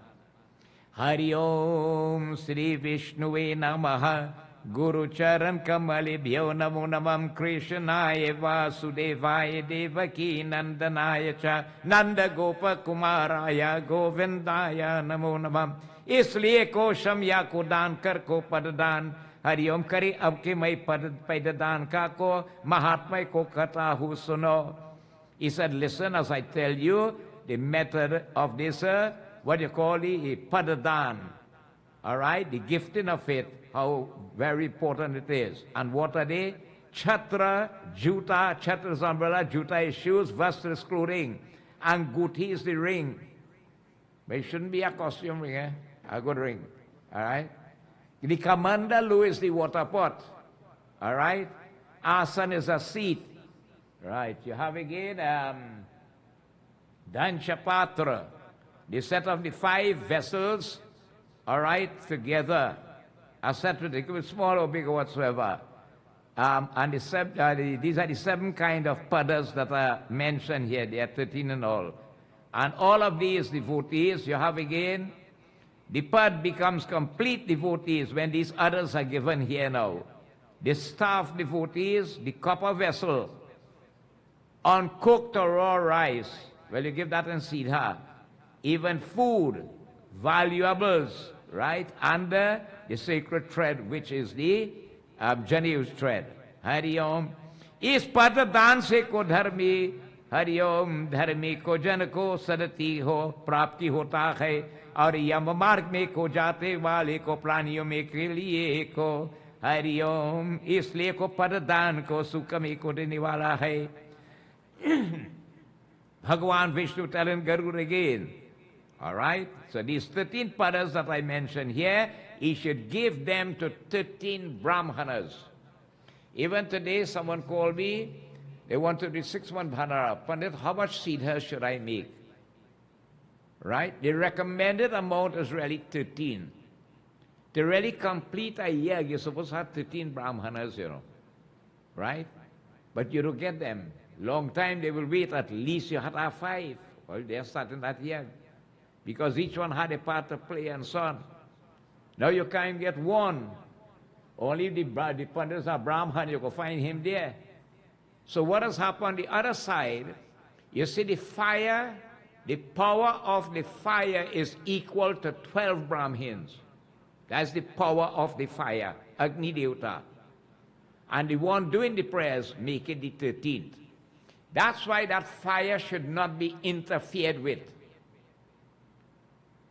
Speaker 1: Hari Om Sri Vishnuve Namaha Guru Charan Kamali Bhyo Namo Namam Krishnaya Vasudevaya Devaki Nandanaya Cha Nanda Gopa Kumaraya Govindaya Namo Namam. इसलिए कोशम या को दान कर को पददान हरिओम करी अब के मैं पददान का को महात्मा को कथा हूँ सुनो. He said, listen as I tell you the method of this, what you call the padadan. All right, the gifting of it, how very important it is. And what are they? Chhatra, juta, chhatra is umbrella, juta is shoes, vastra is clothing, and guthi is the ring. But it shouldn't be a costume ring, eh? A good ring. All right? The kamandalu is the water pot. All right? Asan is a seat. Right. You have again Danchapatra, the set of the 5 vessels, all right, together. A set with it could be small or big or whatsoever. And these are the 7 kind of padas that are mentioned here. They are 13 in all. And all of these devotees, you have again, the pad becomes complete devotees when these others are given here now. The staff devotees, the copper vessel, uncooked or raw rice, well, you give that in Siddha. Even food, valuables, right, under the sacred thread, which is the Janev's thread. Hari Om. Is pada dan se ko dharmi, Hari Om dharmi ko jan ko sadati ho, prapti hota hai, aur yam marg mein ko jate wale ko praniyon mein ke liye ko, Hari Om, isliye ko pada dan ko sukha mein ko dene wala hai. Bhagavan Vishnu telling Garuda again. All right? So these 13 padas that I mentioned here, he should give them to 13 brahmanas. Even today, someone called me, they want to do 6-month bhanara. Pandit, how much siddha should I make? Right? The recommended amount is really 13. To really complete a year, you're supposed to have 13 brahmanas, you know. Right? But you don't get them. Long time they will wait, at least you have to have 5. Well, they're starting that year. Because each one had a part to play and so on. Now you can't get one. Only the Pandits are Brahman, you can find him there. So what has happened on the other side, you see the fire, the power of the fire is equal to 12 Brahmins. That's the power of the fire, Agni Devata. And the one doing the prayers make it the 13th. That's why that fire should not be interfered with.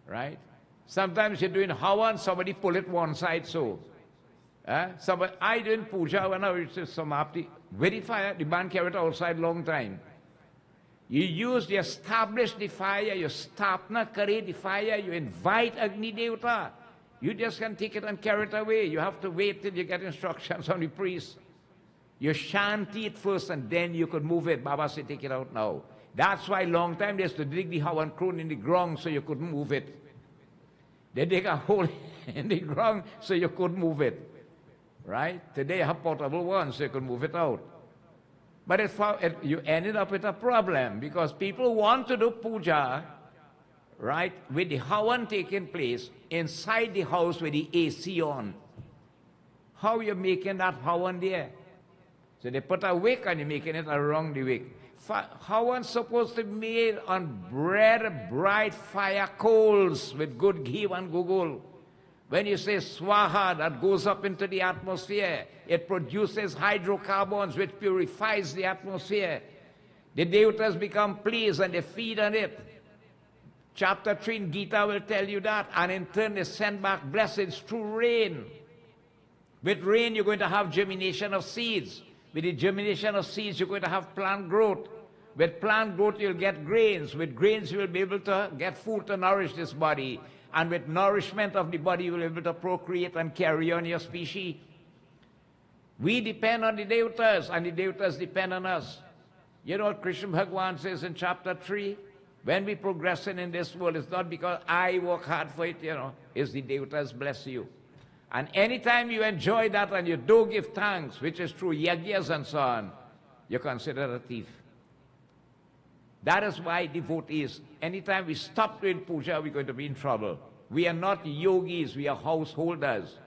Speaker 1: Right? Sometimes you're doing Havan, somebody pull it one side so. Somebody, I doing puja when I was Samapti, very fire, the man carried outside long time. You use, you establish the fire, you stapna kare the fire, you invite Agni Devata. You just can take it and carry it away. You have to wait till you get instructions from the priest. You shanty it first and then you could move it. Baba said, take it out now. That's why long time they used to dig the Hawan Krone in the ground so you couldn't move it. They dig a hole in the ground so you couldn't move it. Right? Today you have portable ones so you can move it out. But you ended up with a problem because people want to do puja, right, with the Hawan taking place inside the house with the AC on. How are you making that Hawan there? So they put a wick and you're making it around the wick. Hawan's supposed to be made on bright fire coals with good ghee and gugul. When you say swaha, that goes up into the atmosphere, it produces hydrocarbons which purifies the atmosphere. The devatas become pleased and they feed on it. Chapter 3 in Gita will tell you that. And in turn they send back blessings through rain. With rain you're going to have germination of seeds. With the germination of seeds you're going to have plant growth. With plant growth you'll get grains. With grains you will be able to get food to nourish this body. And with nourishment of the body, you will be able to procreate and carry on your species. We depend on the devatas, and the devatas depend on us. You know what Krishna Bhagavan says in chapter 3? When we progressing in this world, it's not because I work hard for it, it's the devatas bless you. And anytime you enjoy that and you do give thanks, which is through yajnas and so on, you're considered a thief. That is why devotees, anytime we stop doing puja, we're going to be in trouble. We are not yogis, we are householders.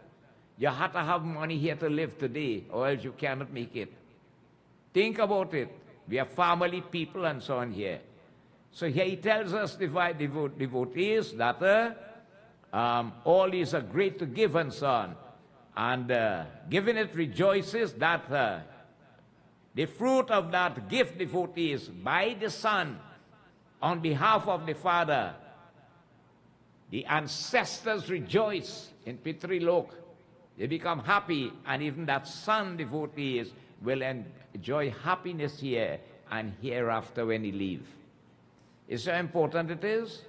Speaker 1: You have to have money here to live today, or else you cannot make it. Think about it. We are family people and so on here. So here he tells us, devotees, that all these are great to give and so on. And giving it rejoices that the fruit of that gift, devotees, by the Son, on behalf of the Father, the ancestors rejoice in Pitri Lok. They become happy, and even that Son, devotees, will enjoy happiness here and hereafter when he leave. Is how important it is?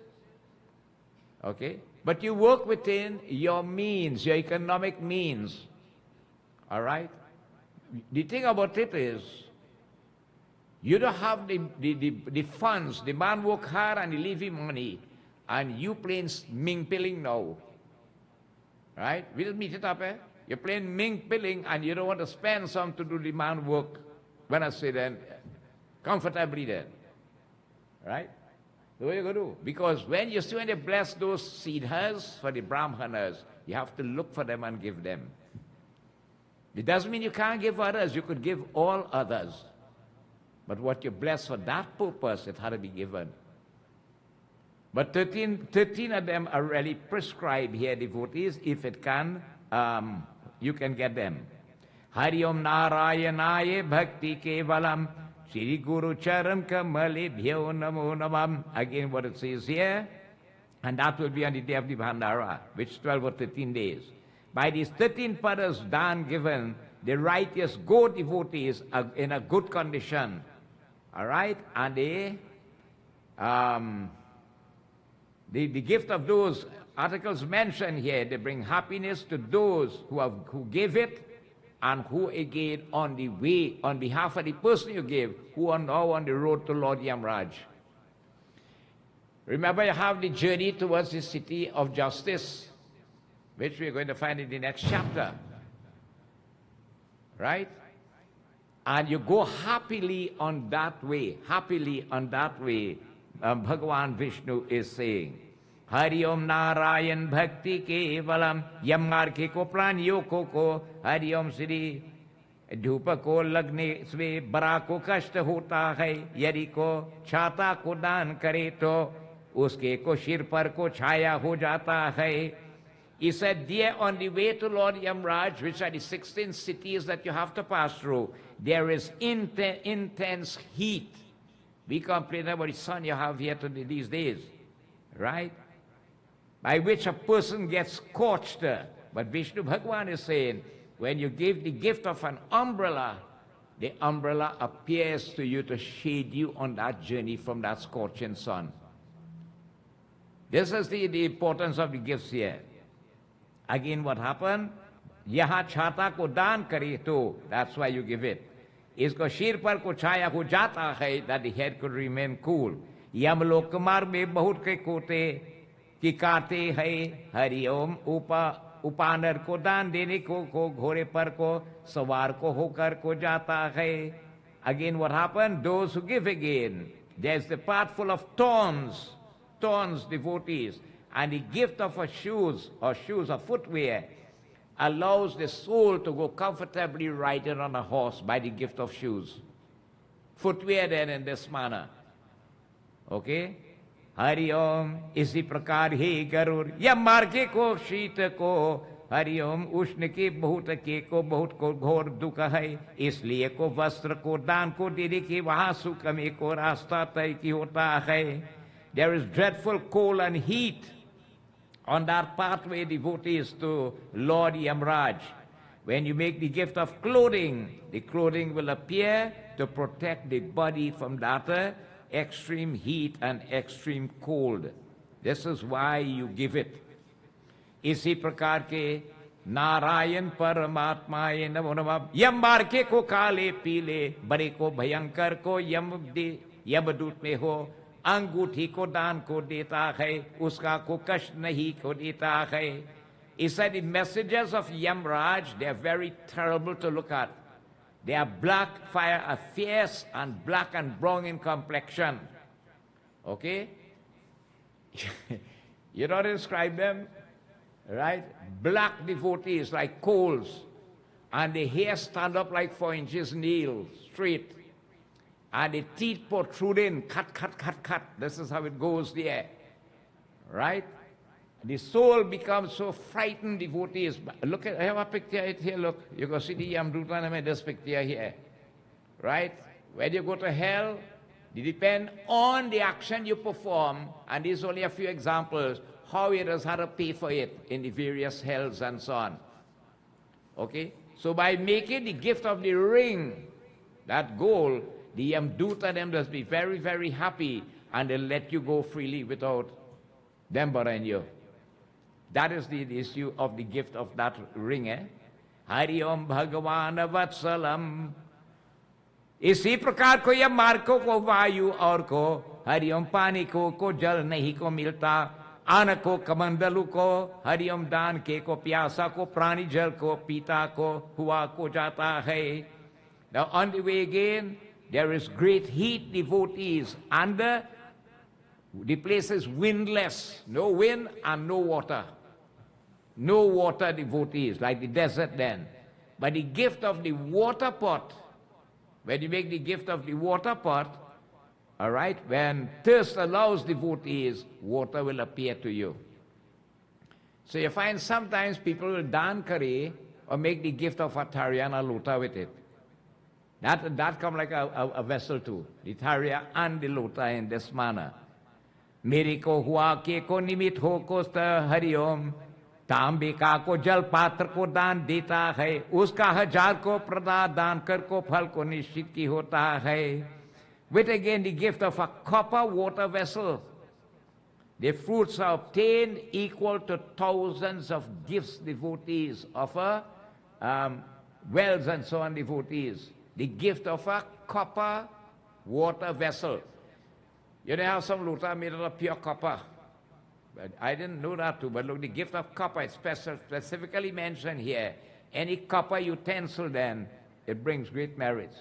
Speaker 1: Okay? But you work within your means, your economic means. All right? The thing about it is, you don't have the funds. The man work hard and he leave him money, and you playing ming pilling now. Right? We'll meet it up, You're playing ming pilling and you don't want to spend some to do the man work. When I say then, comfortably then. Right? So what you going to do? Because when you see when they bless those siddhas for the brahmanas, you have to look for them and give them. It doesn't mean you can't give others. You could give all others. But what you bless for that purpose, it had to be given. But 13 of them are really prescribed here, devotees. If it can, you can get them. Hari Om Narayanaye Bhakti Kevalam Shri Guru Charam Kamale Bhyo Namo Namam. Again what it says here. And that will be on the day of the Bhandara, which 12 or 13 days. By these 13 paras dan given, the righteous good devotees are in a good condition. All right? And the gift of those articles mentioned here, they bring happiness to those who gave it, and who again on the way, on behalf of the person you gave, who are now on the road to Lord Yamraj. Remember, you have the journey towards the city of justice, which we're going to find in the next chapter. Right? And you go happily on that way. Happily on that way. Bhagavan Vishnu is saying, Hari Om Narayan Bhakti Kevalam Yamar ke ko pran yoko ko Hari Om Shri Dhupa ko lagne sve bara ko kashta hota hai Yari ko chhata ko daan kare to uske ko shir par ko chhaya ho jata hai. He said, there on the way to Lord Yamraj, which are the 16 cities that you have to pass through, there is intense heat. We complain about the sun you have here today, these days, right? By which a person gets scorched. But Vishnu Bhagavan is saying, When you give the gift of an umbrella, the umbrella appears to you to shade you on that journey from that scorching sun. This is the importance of the gifts here. Again, what happened? यहाँ छाता को दान करे तो, that's why you give it. इसको शीर पर को छाया हो जाता है, that the head could remain cool. यमलोक मार्ग में बहुत के कोटे की काटे है, हरिओम उपानर को दान देने को घोड़े पर को सवार को होकर को जाता है. Again, what happened? Those who give again, there's the path full of thorns, devotees, and the gift of a shoes or footwear allows the soul to go comfortably riding on a horse by the gift of shoes. Footwear then in this manner. Okay? Hariom इसी प्रकार हे गरुड़ या मार्गे को शीत को हरिओम उष्ण के बहुत को घोर दुख है इसलिए को वस्त्र को दान को देने के वहां सुख में को रास्ता तय की होता है. There is dreadful cold and heat on that pathway, devotees, to Lord Maraj. When you make the gift of clothing, the clothing will appear to protect the body from that extreme heat and extreme cold. This is why you give it. इसी प्रकार के नारायण परमात्माए नमो नमः. यम मार्के को काले पीले बड़े को भयंकर को यमदूत में हो अंगूठी को दान को देता है उसका को कष्ट नहीं को देता है. He said the messages of Yamraj, they are very terrible to look at. They are black, fierce and black and brown in complexion. Okay? You don't describe them, right? Black devotees like coals, and the hair stand up like 4 inches nails, straight. And the teeth protruding, cut. This is how it goes there, right? The soul becomes so frightened, devotees. Look at, I have a picture here, look. You can see the Yamduta in this picture here, right? When you go to hell, it depends on the action you perform, and these are only a few examples, how it has had to pay for it in the various hells and so on. Okay? So by making the gift of the ring, that goal, the Yamduta them must be very, very happy, and they'll let you go freely without them bothering you. That is the issue of the gift of that ring. Hari Om Bhagavan Vatsalam. इसी प्रकार को यह मार्गों को वायु और को हरिओम पानी को जल नहीं को मिलता अन्न को कमंडलू को हरिओम दान के को प्यासा को प्राणी जल को पीता को हुआ को जाता है. Now on the way again, there is great heat, devotees, and the place is windless, no wind and no water. No water, devotees, like the desert then. But the gift of the water pot, when you make the gift of the water pot, all right, when thirst allows devotees, water will appear to you. So you find sometimes people will dan kare or make the gift of a Tariana lota with it. That come like a vessel too, the Tarya and the lota in this manner. मेरे को हुआ के को निमित हो को हरिओम तांबिका को जल पात्र को दान देता है उसका 1000 को प्रदान दान कर को फल को निश्चित की होता है. With again the gift of a copper water vessel, the fruits are obtained equal to thousands of gifts, devotees, of wells and so on, devotees. The gift of a copper water vessel. You know how some lota made out of pure copper? But I didn't know that too, but look, the gift of copper is specifically mentioned here. Any copper utensil then, it brings great merits.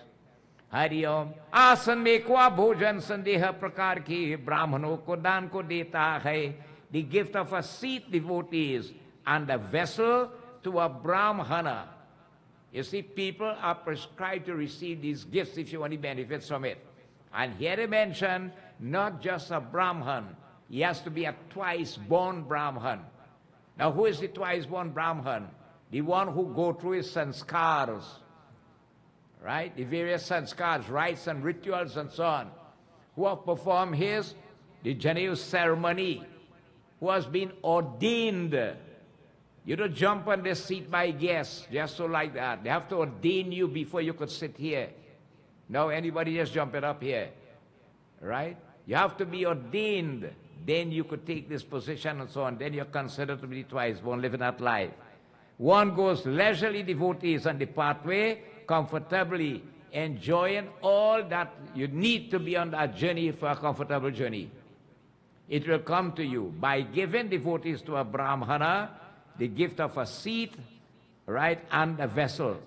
Speaker 1: Hari Om. आसन में को भोजन संदेह प्रकार की ब्राह्मणों को दान को देता है. The gift of a seat, devotees, and a vessel to a brahmana. You see, people are prescribed to receive these gifts if you want the benefits from it. And here they mention not just a Brahman, he has to be a twice-born Brahman. Now, who is the twice-born Brahman? The one who go through his sanskars, right? The various sanskars, rites and rituals and so on. Who have performed the Janev ceremony, who has been ordained You don't jump on this seat by guess, just so like that. They have to ordain you before you could sit here. No, anybody just jump it up here, right? You have to be ordained. Then you could take this position and so on. Then you're considered to be twice born, living that life. One goes leisurely devotees on the pathway, comfortably enjoying all that you need to be on that journey for a comfortable journey. It will come to you by giving devotees to a Brahmana the gift of a seat, right, and a vessel.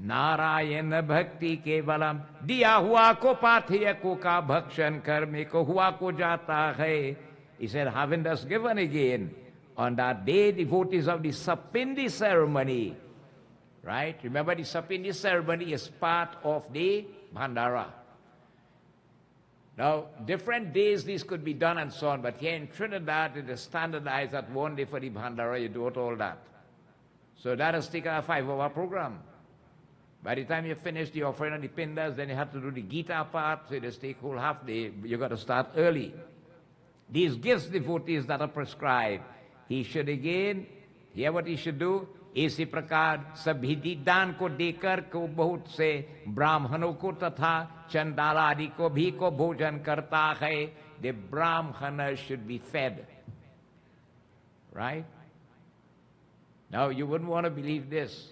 Speaker 1: Narayana bhakti kevalam diya hua ko pathiya ko ka bhakshan karme ko hua ko jata hai. He said, having thus given again, on that day, devotees of the Sapindi ceremony, right? Remember, the Sapindi ceremony is part of the Bhandara. Now, different days these could be done and so on, but here in Trinidad, it is standardized that one day for the Bhandara, you do all that. So that has taken a 5-hour program. By the time you finish the offering of the Pindas, then you have to do the Gita part, so it take whole half day. You got to start early. These gifts, devotees that are prescribed, he should again, hear what he should do, इसी प्रकार सभी दान को देकर को बहुत से ब्राह्मणों को तथा चंडाल आदि को भी को भोजन करता है. The Brahmana should be fed. Right? Now you wouldn't want to believe this.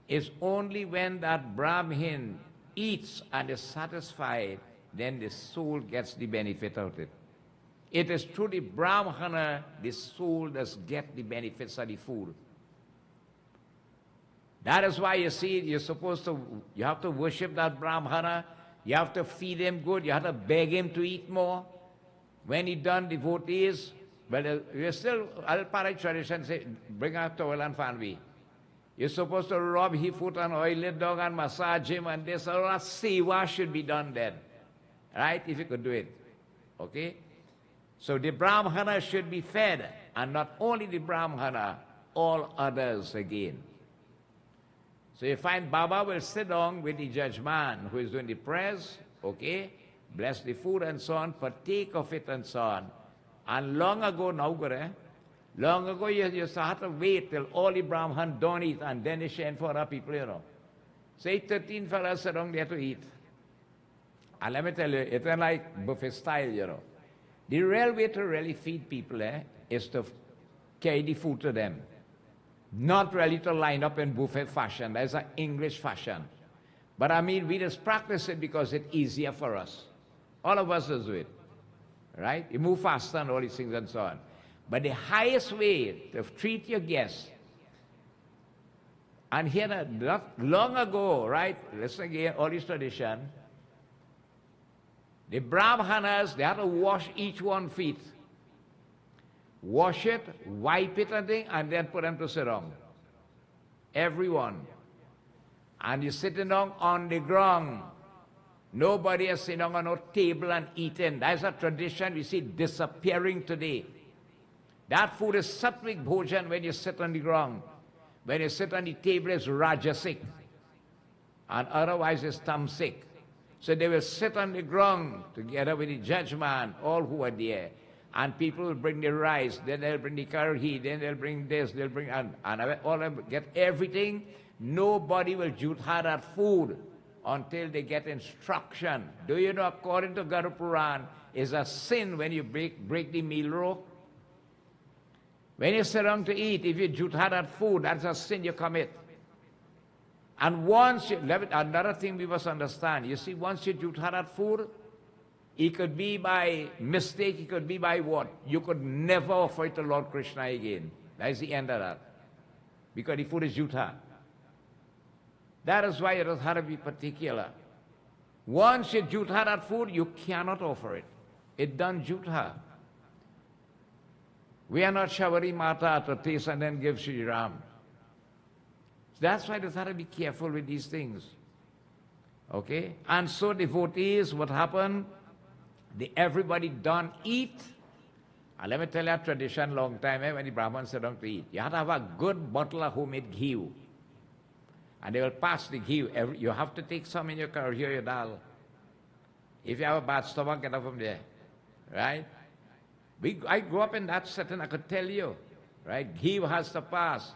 Speaker 1: It's only when that Brahmin eats and is satisfied, then the soul gets the benefit of it. It is through the Brahmana the soul does get the benefits of the food. That is why you see, you have to worship that Brahmana, you have to feed him good, you have to beg him to eat more. When he done devotees, well, you're still, Alpara tradition say, bring out towel and fan me. You're supposed to rub his foot and oil it down and massage him and this, all that seva should be done then. Right? If you could do it. Okay? So the Brahmana should be fed, and not only the Brahmana, all others again. So you find Baba will sit down with the judgeman who is doing the prayers, okay, bless the food and so on, partake of it and so on. And long ago, long ago you used to have to wait till all the Brahman don't eat and then they share for other people, you know. Say 13 fellas sit down there to eat. And let me tell you, it's like buffet style, you know. The real way to really feed people is to carry the food to them. Not really to line up in buffet fashion. That's an English fashion. But I mean, we just practice it because it's easier for us. All of us do it. Right? You move faster and all these things and so on. But the highest way to treat your guests, and here, not long ago, right? Listen again, all this tradition. The Brahmanas, they had to wash each one's feet. Wash it, wipe it and then put them to sit down. Everyone. And you're sitting down on the ground. Nobody is sitting on no table and eating. That's a tradition we see disappearing today. That food is sattvic bhojan when you sit on the ground. When you sit on the table, it's rajasic. And otherwise, it's tamasic. So they will sit on the ground together with the judgeman, all who are there. And people will bring the rice, then they'll bring the curry, then they'll bring this, they'll bring, and all of them get everything. Nobody will jutha that food until they get instruction. Do you know, according to Garuda Purana, it's a sin when you break the meal rule? When you sit down to eat, if you jutha that food, that's a sin you commit. And once you, another thing we must understand, you see, once you jutha that food, it could be by mistake, it could be by what? You could never offer it to Lord Krishna again. That is the end of that. Because the food is jutha. That is why it has had to be particular. Once you jutha that food, you cannot offer it. It done jutha. We are not Shavari Mata to taste and then give Sri Ram. That's why it has had to be careful with these things. Okay? And so devotees, what happened? Everybody done eat. And let me tell you a tradition long time when the Brahmins sit down to eat. You have to have a good bottle of homemade ghee. And they will pass the ghee. You have to take some in your curry or your dal. If you have a bad stomach, get up from there. Right? I grew up in that setting, I could tell you. Right? Ghee has to pass.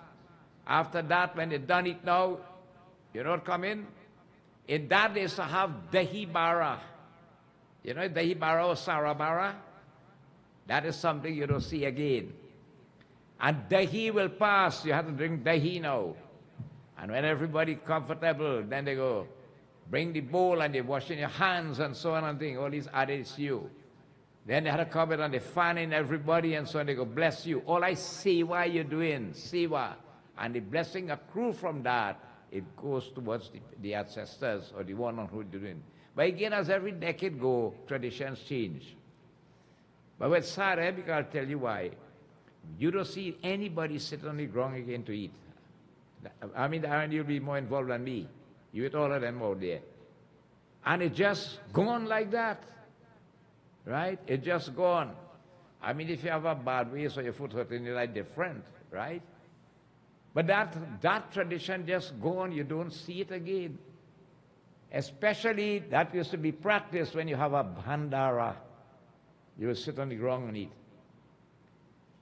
Speaker 1: After that, when they done it now, you know what come in? In that is to have dahi bara. You know dahi bara or sarabara? That is something you don't see again. And dahi will pass. You have to drink dahi now. And when everybody comfortable, then they go, bring the bowl and they washing your hands and so on and thing. All these added you. Then they had to come in and they fanning everybody and so on. They go, bless you. All I see why you're doing, siva. And the blessing accrue from that, it goes towards the ancestors or the one on who you're doing. But again, as every decade go, traditions change. But with sad, because I'll tell you why. You don't see anybody sit on the ground again to eat. I mean, you'll be more involved than me. You eat all of them out there. And it just gone like that. Right? It just gone. I mean, if you have a bad waist or your foot hurting, you're like different, right? But that tradition just gone. You don't see it again. Especially that used to be practiced when you have a bhandara. You will sit on the ground and eat.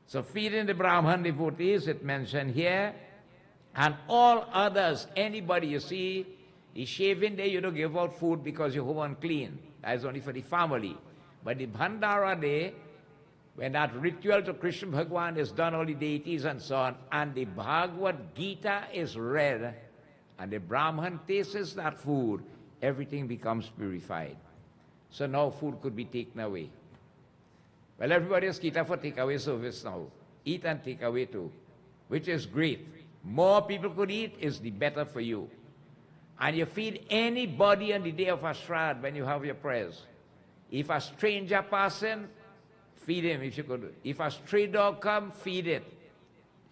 Speaker 1: So feeding the Brahman devotees, it mentioned here, and all others, anybody you see, the shaving day you don't give out food because you're home unclean. That is only for the family. But the Bhandara day, when that ritual to Krishna Bhagwan is done, all the deities and so on, and the Bhagavad Gita is read, and the Brahman tastes that food, everything becomes purified. So now food could be taken away. Well, everybody is kita for takeaway service now. Eat and take away too, which is great. More people could eat is the better for you. And you feed anybody on the day of Ashrad when you have your prayers. If a stranger passes, feed him if you could. If a stray dog comes, feed it.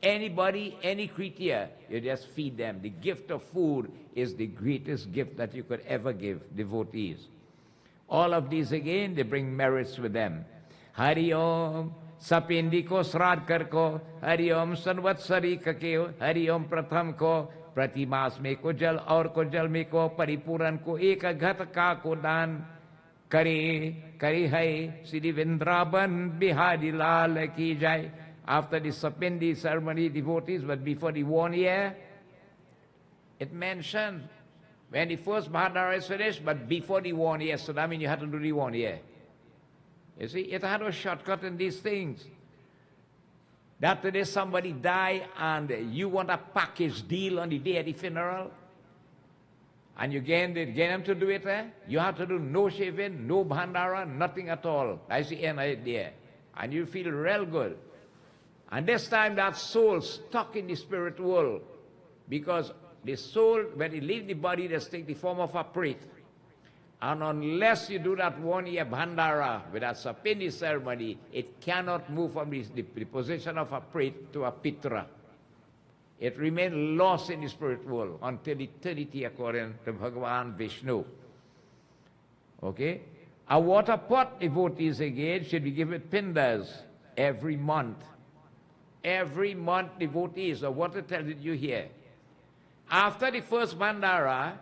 Speaker 1: Anybody, any creature, you just feed them. The gift of food is the greatest gift that you could ever give devotees. All of these again, they bring merits with them. Hari Om, Sapindi ko Srad kar ko, Hari Om Sanvatsari ka ke, Hari Om Pratham ko, Pratimas me ko jal aur ko jal me ko, Paripuran ko eka ghat ka ko dan, Kari hai, Sri Vindraban Bihari Lal ki jai. After the Sapindi ceremony, devotees, but before the 1 year, it mentioned when the first Bhandara is finished, but before the 1 year, so that means you have to do the 1 year. You see, it had a shortcut in these things. That today somebody die and you want a package deal on the day of the funeral, and you get them to do it, you have to do no shaving, no bhandara, nothing at all. That's the end of it there. And you feel real good. And this time that soul stuck in the spirit world, because the soul, when it leaves the body, they take the form of a priest. And unless you do that 1 year bhandara with that sapindi ceremony, it cannot move from the position of a priest to a pitra. It remains lost in the spirit world until eternity according to Bhagavan Vishnu. Okay? A water pot, devotees again, should be given pindas every month. Every month, devotees, or what it tells you here. After the first bhandara,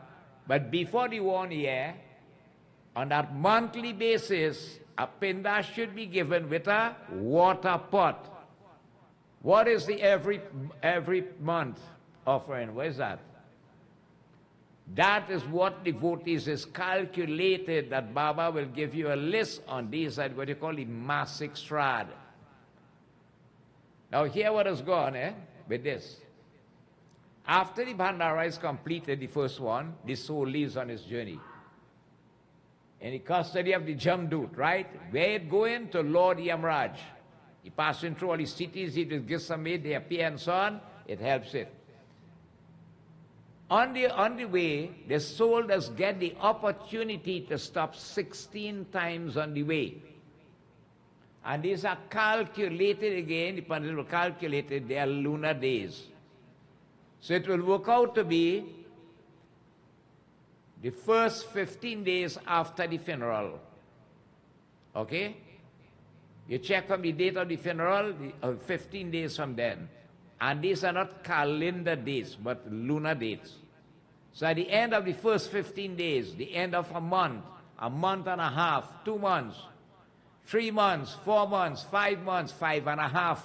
Speaker 1: but before the 1 year, on that monthly basis, a pinda should be given with a water pot. What is the every month offering? What is that? That is what devotees is calculated that Baba will give you a list on these, what you call the Masik Shrad. Now here what has gone with this. After the Bhandara is completed, the first one, the soul leaves on its journey. In the custody of the Jamdut, right? Where it going? To Lord Yamraj. He passing through all the cities, it will get some made, they appear and so on, it helps it. On the way, the soul does get the opportunity to stop 16 times on the way. And these are calculated again, the Pandit will calculate it, they are lunar days. So it will work out to be the first 15 days after the funeral. Okay? You check from the date of the funeral, 15 days from then. And these are not calendar dates, but lunar dates. So at the end of the first 15 days, the end of a month and a half, 2 months, 3 months, 4 months, 5 months, 5.5.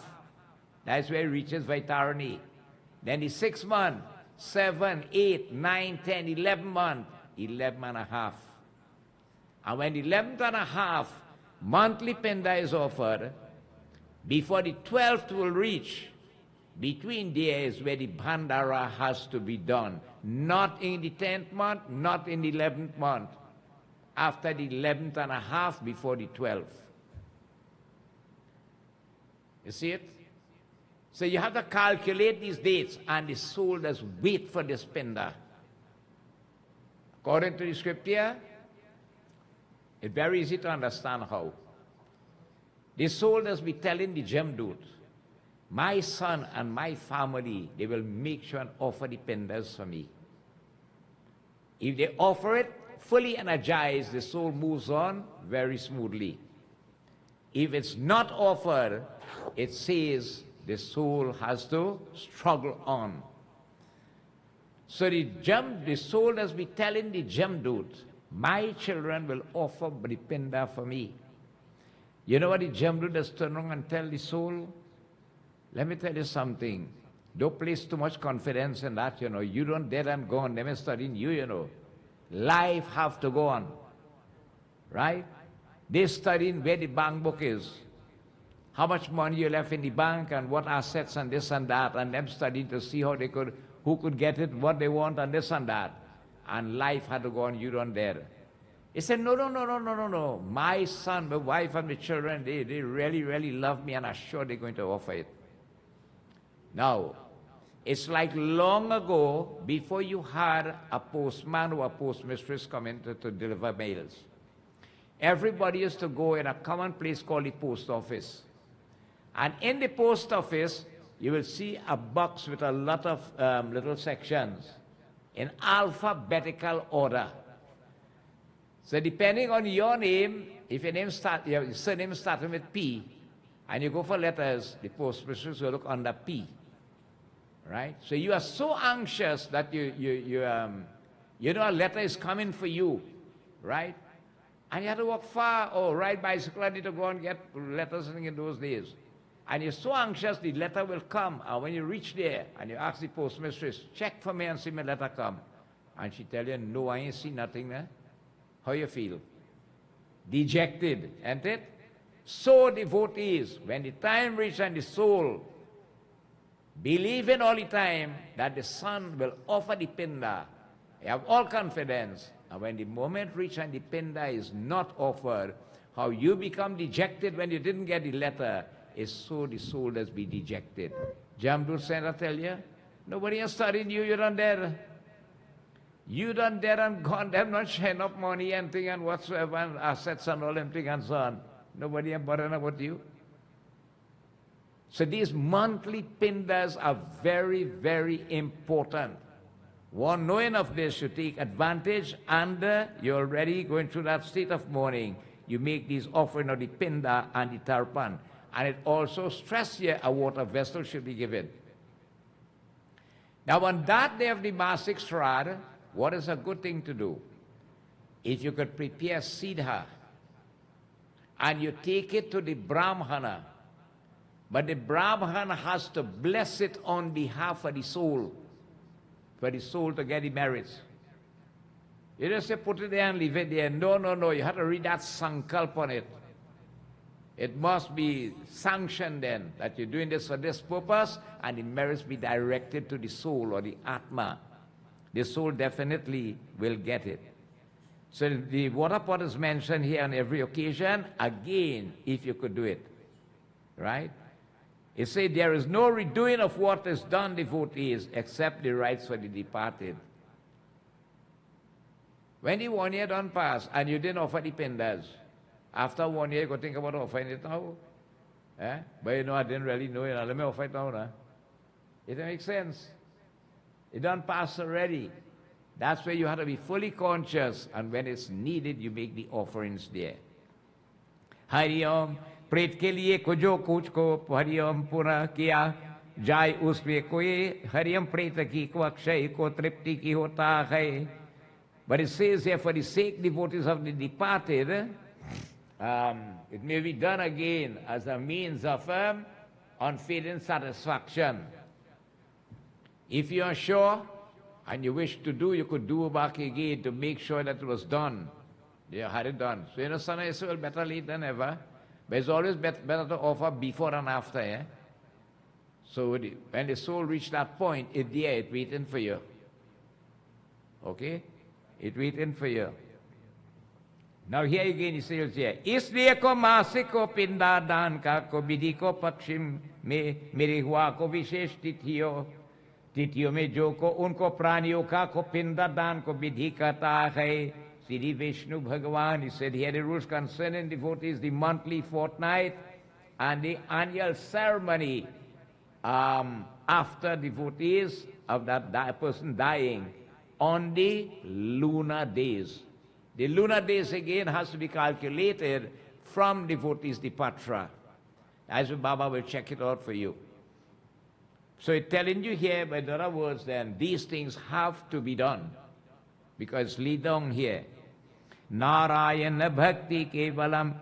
Speaker 1: That's where it reaches Vaitarani. Then the 6th month, 7, 8, 9, 10, 11 month, 11 and a half. And when the 11th and a half monthly pinda is offered, before the 12th will reach, between there is where the bandara has to be done. Not in the 10th month, not in the 11th month. After the 11th and a half, before the 12th. You see it? So you have to calculate these dates, and the soul does wait for this pinda. According to the scripture, it's very easy to understand how. The soul does be telling the Jamdut, my son and my family, they will make sure and offer the pindas for me. If they offer it, fully energized, the soul moves on very smoothly. If it's not offered, it says the soul has to struggle on. So the soul does be telling the Jamdut, my children will offer the pinda for me. You know what the Jamdut does turn around and tell the soul? Let me tell you something. Don't place too much confidence in that, you know. You don't dead and gone. Them studying you, you know. Life have to go on. Right? They studying where the bank book is. How much money you left in the bank and what assets and this and that. And them studying to see how they could, who could get it, what they want and this and that. And life had to go on. You don't dare. He said, no. My son, my wife and my children, they really, really love me and are sure they're going to offer it. Now, it's like long ago, before you had a postman or a postmistress come in to deliver mails. Everybody used to go in a common place called the post office. And in the post office, you will see a box with a lot of little sections in alphabetical order. So depending on your name, if your surname starting with P, and you go for letters, the postmistress will look under P. Right? So you are so anxious that you know a letter is coming for you, right? And you have to walk far or ride bicycle. I need to go and get letters in those days. And you're so anxious the letter will come. And when you reach there and you ask the postmistress, check for me and see my letter come. And she tell you, no, I ain't see nothing there. How you feel? Dejected, ain't it? So devotees, when the time reaches and the soul believing all the time that the son will offer the pinda, you have all confidence. And when the moment reaches and the pinda is not offered, how you become dejected when you didn't get the letter is so the soul does be dejected. Jamdut Center tell you, nobody is studying you, you don't dare. You don't dare and gone, them not sharing up money and thing and whatsoever, and assets and all them thing and so on. Nobody is bothering about you. So these monthly pindas are very, very important. One knowing of this, you take advantage, and you're already going through that state of mourning. You make these offering of the pinda and the tarpan. And it also stresses you a water vessel should be given. Now on that day of the Masik Shraddha, what is a good thing to do? If you could prepare siddha, and you take it to the Brahmana, but the Brahmana has to bless it on behalf of the soul, for the soul to get the merits. You just say put it there and leave it there. No. You have to read that sankalp on it. It must be sanctioned then that you're doing this for this purpose, and the merits be directed to the soul or the Atma. The soul definitely will get it. So the water pot is mentioned here on every occasion, again, if you could do it. Right? It says there is no redoing of what is done, devotees, except the rites for the departed. When the 1 year done pass and you didn't offer the pindas, after 1 year you go think about offering it now. But you know, I didn't really know it. Let me offer it now. It makes sense. It done pass already. That's where you have to be fully conscious, and when it's needed, you make the offerings there. Hari Om. प्रेत के लिए कुजो कुछ को हरिओम पुनः किया जाय उसमें कोई हरिओम प्रेत की को अक्षय को तृप्ति की होता है. But it says here, for the sake devotees of the departed, it may be done again as a means of unfading satisfaction. If you are sure and you wish to do, you could do back again to make sure that it was done. You had it done. So you know, sometimes it's better late than ever. But it's always better to offer before and after. Eh? So when the soul reached that point, it's there, it's waiting for you. Okay? It's waiting for you. Now here again he says here, इसलिए को मासिक को पिंडादान का को विधि को पश्चिम में मेरे हुआ को विशेष तिथियों में जो को उनको प्राणियों का को पिंडादान को विधि करता है श्री विष्णु भगवान. He said here the rules concerning devotees, the monthly, fortnight, and the annual ceremony after devotees of that person dying on the lunar days. The lunar days again has to be calculated from devotees' departure. As Baba will check it out for you. So it's telling you here, by other words, then these things have to be done. Because lead down here. Narayana Bhakti Kevalam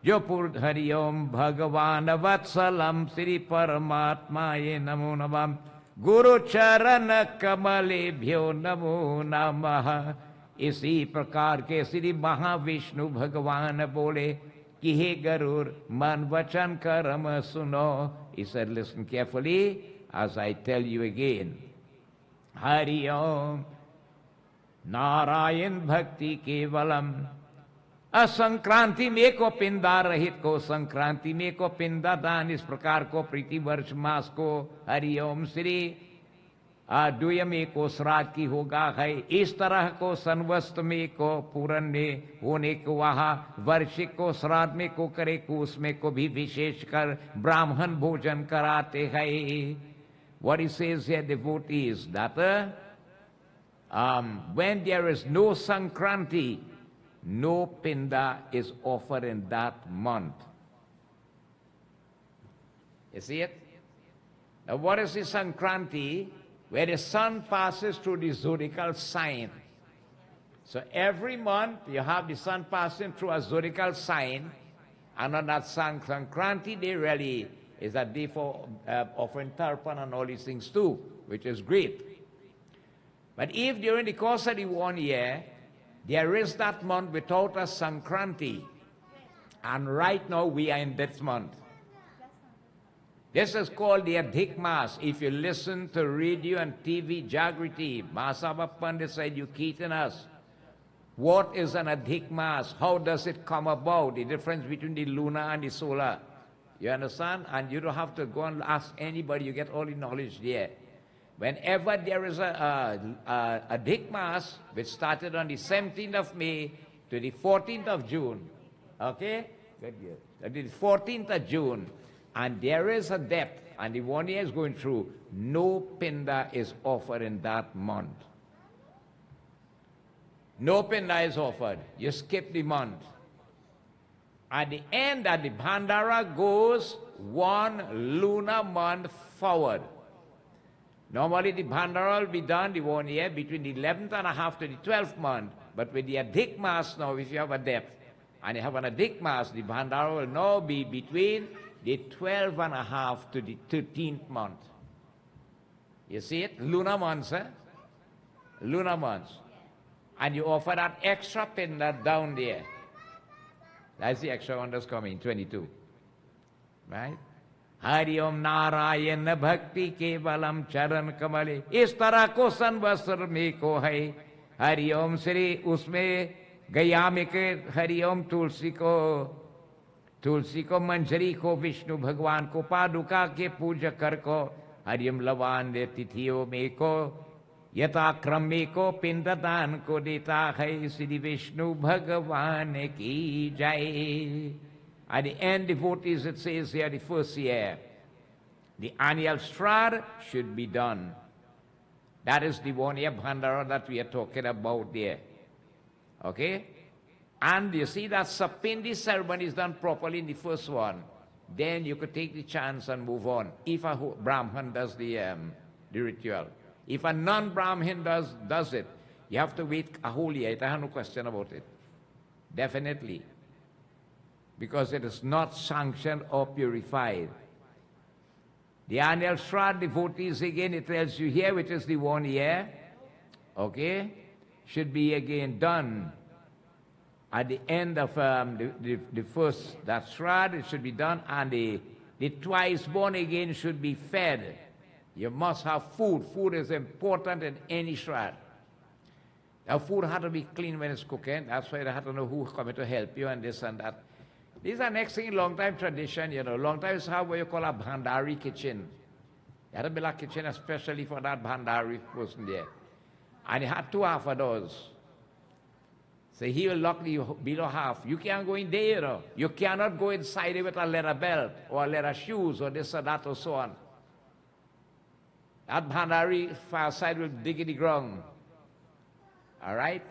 Speaker 1: Jopur Hari Om Bhagavan Vatsalam Sri Paramatmaye Namo Namam Guru Charana Kamale Bhyo Namo Namaha. इसी प्रकार के श्री महाविष्णु भगवान बोले कि हे गरुड़ मन वचन कर्म सुनो. He said, listen carefully as I tell you again. Hari Om Narayan भक्ति केवलम असंक्रांति में को पिंडा रहित को संक्रांति में को पिंडा दान. इस प्रकार को प्रीति वर्ष मास को हरि ओम श्री द्वय में को श्राद्ध की होगा है. इस तरह को संवस्त में को पूरन में होने को वहाँ वर्षिक को श्राद्ध में को करे को उसमें को भी विशेष कर ब्राह्मण भोजन कराते हैं. What he says here, devotees, that when there is no Sankranti, no pinda is offered in that month. You see it? Now what is the Sankranti? Where the sun passes through the zodiacal sign. So every month you have the sun passing through a zodiacal sign, and on that Sankranti day really is a day for offering tarpan and all these things too, which is great. But if during the course of the 1 year, there is that month without a Sankranti, and right now we are in this month. This is called the Adhik Mas. If you listen to radio and TV, Jagriti, Mahasabha Pandits are educating us. What is an Adhik Mas? How does it come about? The difference between the lunar and the solar. You understand? And you don't have to go and ask anybody. You get all the knowledge there. Whenever there is a Adhik Mas, which started on the 17th of May to the 14th of June, okay? Good, good. The 14th of June, and there is a depth, and the 1 year is going through, no pinda is offered in that month. No pinda is offered. You skip the month. At the end, the Bhandara goes 1 lunar month forward. Normally the Bhandara will be done the 1 year between the 11th and a half to the 12th month. But with the Adhik Mas now, if you have a depth, and you have an Adhik Mas, the Bhandara will now be between the 12th and a half to the 13th month. You see it? Lunar months, eh? Lunar months. And you offer that extra pinda down there. That's the extra one that's coming, 22. Right? Hari Om Narayana Bhakti Kevalam Charan Kamale. इस तरह को संवत्सर में को है. Hari Om Shri उसमें गया में के Hari Om तुलसी को मंजरी को विष्णु भगवान को पादुका के पूजा कर को हरियम लवान दे तिथियों में को यथाक्रम में को पिंडदान को देता है श्री विष्णु भगवान की जय. At the end, devotees, it says here, the first year, the annual shraddha should be done. That is the 1 year Bhandara that we are talking about there. Okay? And you see that Sapindi ceremony is done properly in the first one. Then you could take the chance and move on. If a Brahman does the ritual. If a non-Brahmin does it, you have to wait a whole year. I have no question about it. Definitely. Because it is not sanctioned or purified. The annual Shraddha devotees again, it tells you here, which is the 1 year, okay, should be again done at the end of the first, that Shraddha, it should be done, and the twice born again should be fed. You must have food. Food is important in any Shraddha. Now, food had to be clean when it's cooking. That's why they had to know who's coming to help you and this and that. These are next thing, long time tradition, you know. Long time is how what you call a Bhandari kitchen. You had to build a kitchen especially for that Bhandari person there. And he had 2 half of those. So he will lock you below half. You can't go in there, you know. You cannot go inside it with a leather belt or leather shoes or this or that or so on. That Bhandari far side will dig in the ground. All right?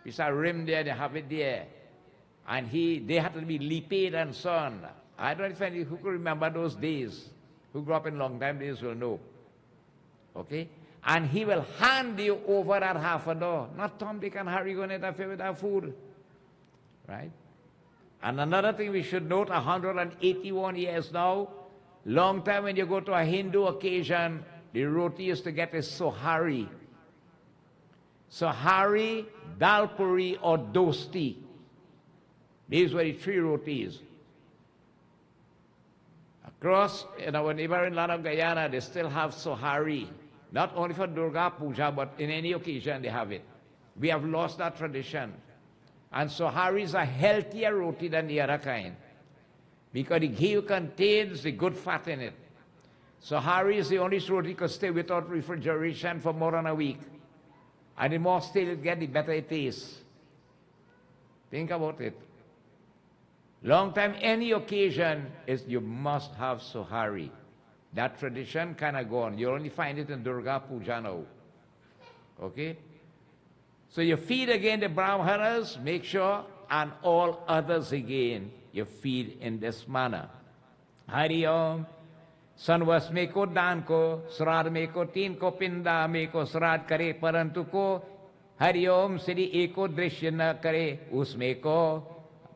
Speaker 1: It's a rim there, they have it there. And they had to be lipid and so on. I don't know if any who could remember those days, who grew up in long time days will know. Okay? And he will hand you over at half a door. Not Tom, Dick, and Harry going to interfere with our food. Right? And another thing we should note, 181 years now, long time when you go to a Hindu occasion, the roti is to get a sohari. Sohari, dal puri, or dosti. These were the 3 rotis. Across in our neighboring land of Guyana, they still have sohari. Not only for Durga Puja, but in any occasion they have it. We have lost that tradition. And sohari is a healthier roti than the other kind, because the ghee contains the good fat in it. Sohari is the only roti that can stay without refrigeration for more than a week. And the more stale it gets, the better it tastes. Think about it. Long time, any occasion, is you must have sohari. That tradition kind of gone. You only find it in Durga Puja now. Okay? So you feed again the Brahmanas, make sure, and all others again, you feed in this manner. Hari Om. Sanvas में को दान को, श्राद्ध में को 3 को पिंदा में को श्राद्ध करे, परंतु को हरिओम श्री एको दृश्य न करे, उसमें को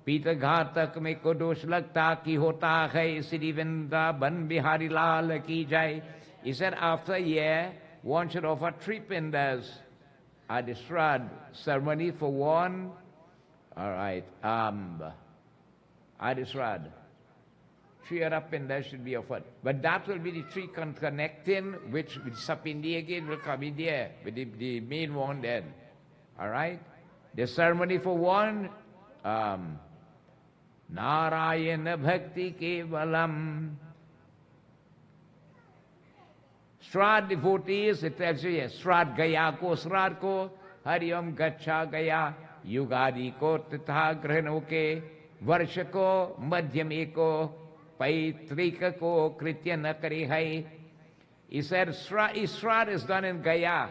Speaker 1: पीत घातक में को दोष लगता की होता है, श्री वृंदावन बिहारी लाल की जाए. He said after a year, one should offer 3 pindas at the Shraddha ceremony for one. All right, at the Shraddha. 3 other pindas should be offered. But that will be the 3 connecting, which with Sapindi again will come in there, with the main one then. All right? The ceremony for one, Narayana Bhakti Kevalam. Shraddha devotees, it tells you, yes, Shraddha Gaya ko, Shraddha ko, Hariom Gacha Gaya, Yugadi ko, Tatha Grahano ke, Varsha ko, Madhyam ko, Paitrika ko, Kritya na kari hai. He said, Shraddha is done in Gaya.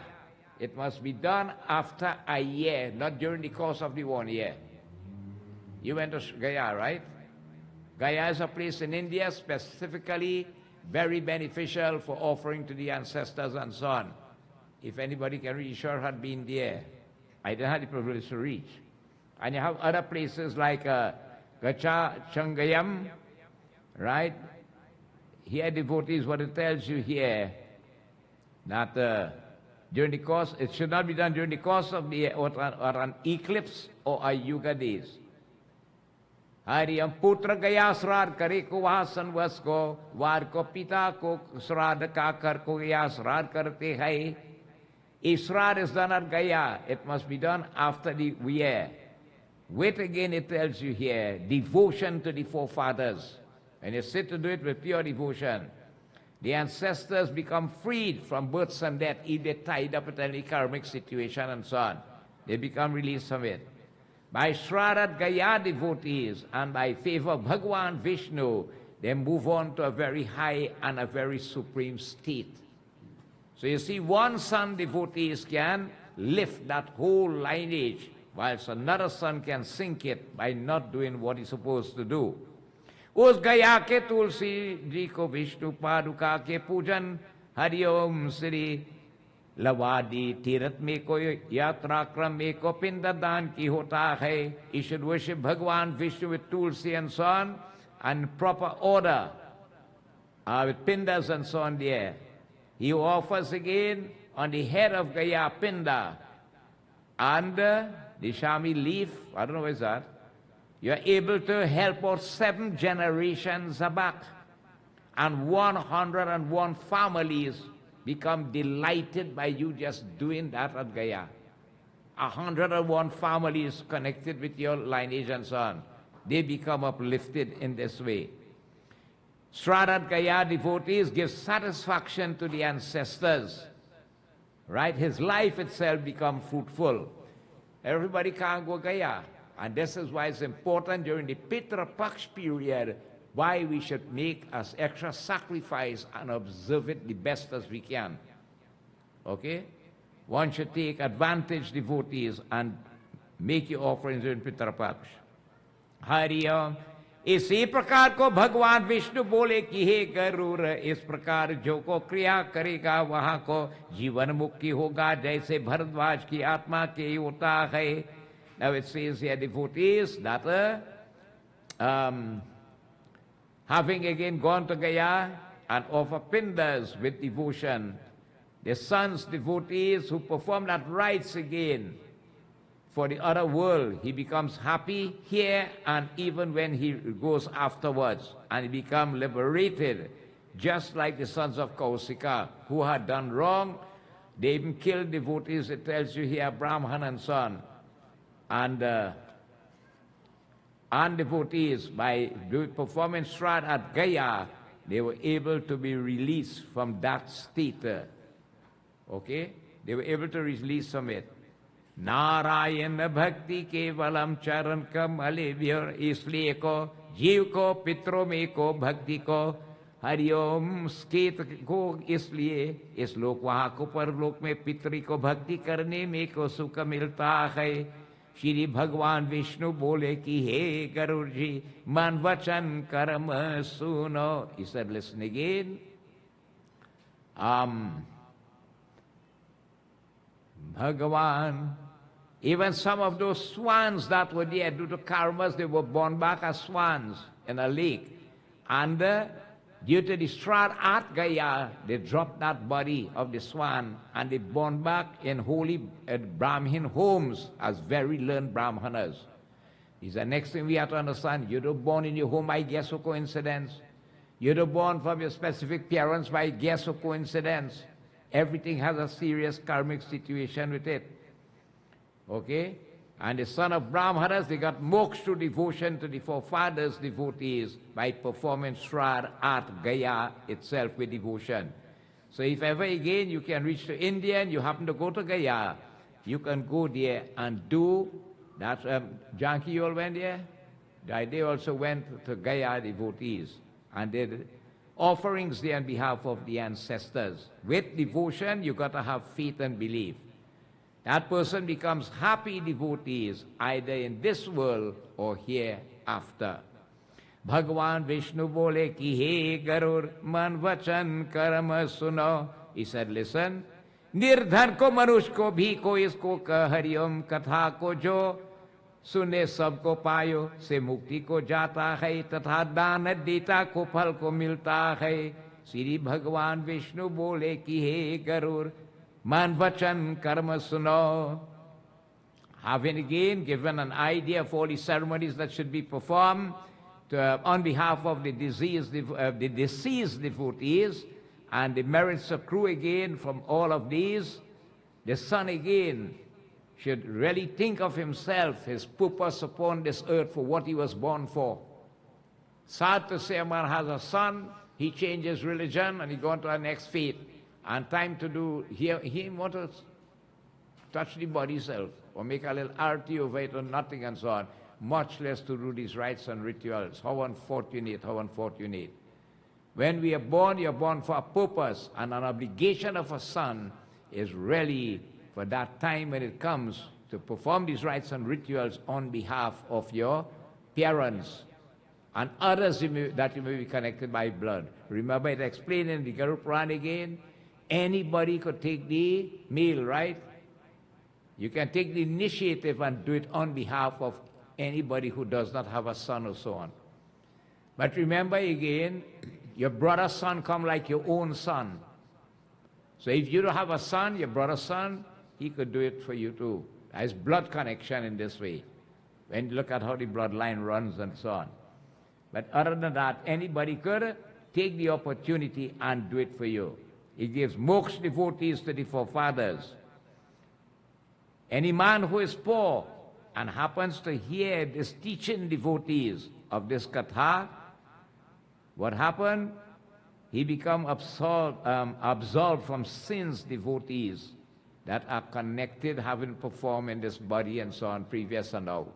Speaker 1: It must be done after a year, not during the course of the 1 year. You went to Gaya, right? Gaya is a place in India specifically very beneficial for offering to the ancestors and so on. If anybody can reach, sure had been there. I didn't have the privilege to reach. And you have other places like Gacha Changayam, right? Here devotees, what it tells you here, that during the course, it should not be done during the course of the year or an eclipse or a yuga days. Hariam putra gaya srad kare ko vasan vas ko, var ko pita ko srad ka kar ko gaya srad karte hai. If srad is done at Gaya, it must be done after the year. Wait again, it tells you here, devotion to the forefathers. And you sit to do it with pure devotion. The ancestors become freed from births and death if they're tied up with any karmic situation and so on. They become released from it. By Shraddha Gaya devotees and by favor of Bhagavan Vishnu, they move on to a very high and a very supreme state. So you see, one son devotees can lift that whole lineage, whilst another son can sink it by not doing what he's supposed to do. उस गया के तुलसी जी को विष्णु पादुका के पूजन हरिओम श्री लवादी तीर्थ में कोई यात्रा क्रम में को पिंड दान की होता है. You should worship Bhagavan Vishnu with Tulsi and so on, and proper order. with pindas and so on there. He offers again on the head of Gaya Pinda and the shami leaf, I don't know what is that. You are able to help out 7 generations back. And 101 families become delighted by you just doing that at Gaya. 101 families connected with your lineage and so on. They become uplifted in this way. Shraddha Gaya devotees give satisfaction to the ancestors. Right? His life itself becomes fruitful. Everybody can't go Gaya. And this is why it's important during the Pitra Paksh period why we should make as extra sacrifice and observe it the best as we can. Okay? One should take advantage, devotees, and make your offerings during Pitra Paksh. Hari Om. इसी प्रकार को भगवान विष्णु बोले कि हे गरुड़, इस प्रकार जो को क्रिया करेगा वहां को जीवन मुक्ति होगा जैसे भरद्वाज की आत्मा के होता है. Now it says here, devotees, that having again gone to Gaya and offer pindas with devotion, the sons devotees who perform that rites again for the other world, he becomes happy here and even when he goes afterwards, and he becomes liberated, just like the sons of Kausika who had done wrong. They even killed devotees, it tells you here, Brahman and so on. And devotees, by performing Shraddha at Gaya, they were able to be released from that state. Okay? They were able to release from it. Narayan भक्ति केवलम चरण कमले व्योर, इसलिए को जीव को पितरों में को भक्ति को हरिओम स्केत को, इसलिए इस लोक वहां को परलोक में पितरी को भक्ति करने में को सुख मिलता है. श्री भगवान विष्णु बोले कि हे गरुड़ जी, मन वचन कर्म सुनो. He said, listen again. Bhagavan, even some of those swans that were there due to karmas, they were born back as swans in a lake. And due to the Shraddha at Gaya, they dropped that body of the swan and they born back in holy Brahmin homes as very learned Brahmanas. This is the next thing we have to understand. You're not born in your home by guess or coincidence. You're not born from your specific parents by guess or coincidence. Everything has a serious karmic situation with it. Okay? And the son of Brahmanas, they got moksha to devotion to the forefathers' devotees by performing Shraddha at Gaya itself with devotion. So if ever again you can reach to India and you happen to go to Gaya, you can go there and do that. Janki, you all went there? They also went to Gaya devotees and did offerings there on behalf of the ancestors. With devotion, you got to have faith and belief. That person becomes happy devotees either in this world or hereafter. Bhagavan Vishnu bole ki he Garur man vachan karma suno. He said, listen, nirdhan ko manush ko bhi ko isko ka hariom katha ko jo सुने सबको पायो से मुक्ति को जाता है तथा दान देता को फल को मिलता है. श्री भगवान विष्णु बोले कि हे गरुड़, मन वचन कर्म सुनो. Having again given an idea of all the ceremonies that should be performed on behalf of the deceased devotees, and the merits accrue again from all of these, the son again should really think of himself, his purpose upon this earth for what he was born for. Sad to say, a man has a son, he changes religion and he goes to our next faith. And time to do, he wants to touch the body self or make a little arti over it or nothing and so on, much less to do these rites and rituals. How unfortunate, how unfortunate. When we are born, you're born for a purpose, and an obligation of a son is really for that time when it comes to perform these rites and rituals on behalf of your parents and others that you may be connected by blood. Remember it explained in the Garuda Purana again, anybody could take the meal, right? You can take the initiative and do it on behalf of anybody who does not have a son or so on. But remember again, your brother's son come like your own son. So if you don't have a son, your brother's son, he could do it for you too. There's blood connection in this way. When you look at how the bloodline runs and so on. But other than that, anybody could take the opportunity and do it for you. It gives moksha devotees to the forefathers. Any man who is poor and happens to hear this teaching devotees of this katha, what happened? He become absolved from sins devotees that are connected, having performed in this body and so on, previous and now.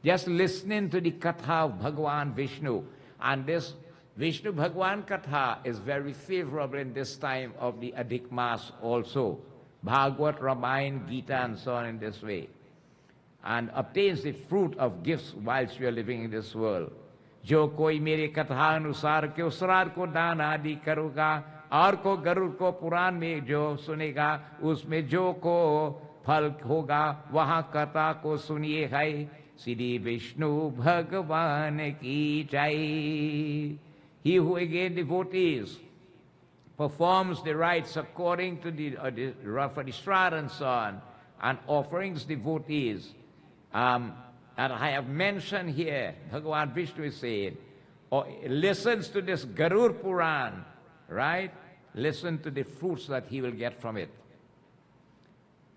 Speaker 1: Just listening to the katha of Bhagavan Vishnu, and this Vishnu Bhagavan katha is very favorable in this time of the Adhik Mas also. Bhagavad, Ramayana, Gita and so on in this way. And obtains the fruit of gifts whilst we are living in this world. जो कोई मेरे कथा अनुसार के उसरार को दान आदि करूँगा और को गरुड़ को पुराण में जो सुनेगा उसमें जो को फल होगा वहाँ कथा को सुनिए है श्री विष्णु भगवान की जय. He who again devotees performs the rites according to the Shraddha and so on, and offerings devotees, and I have mentioned here, Bhagavan Vishnu is saying, or listens to this Garuda Purana, right? Listen to the fruits that he will get from it.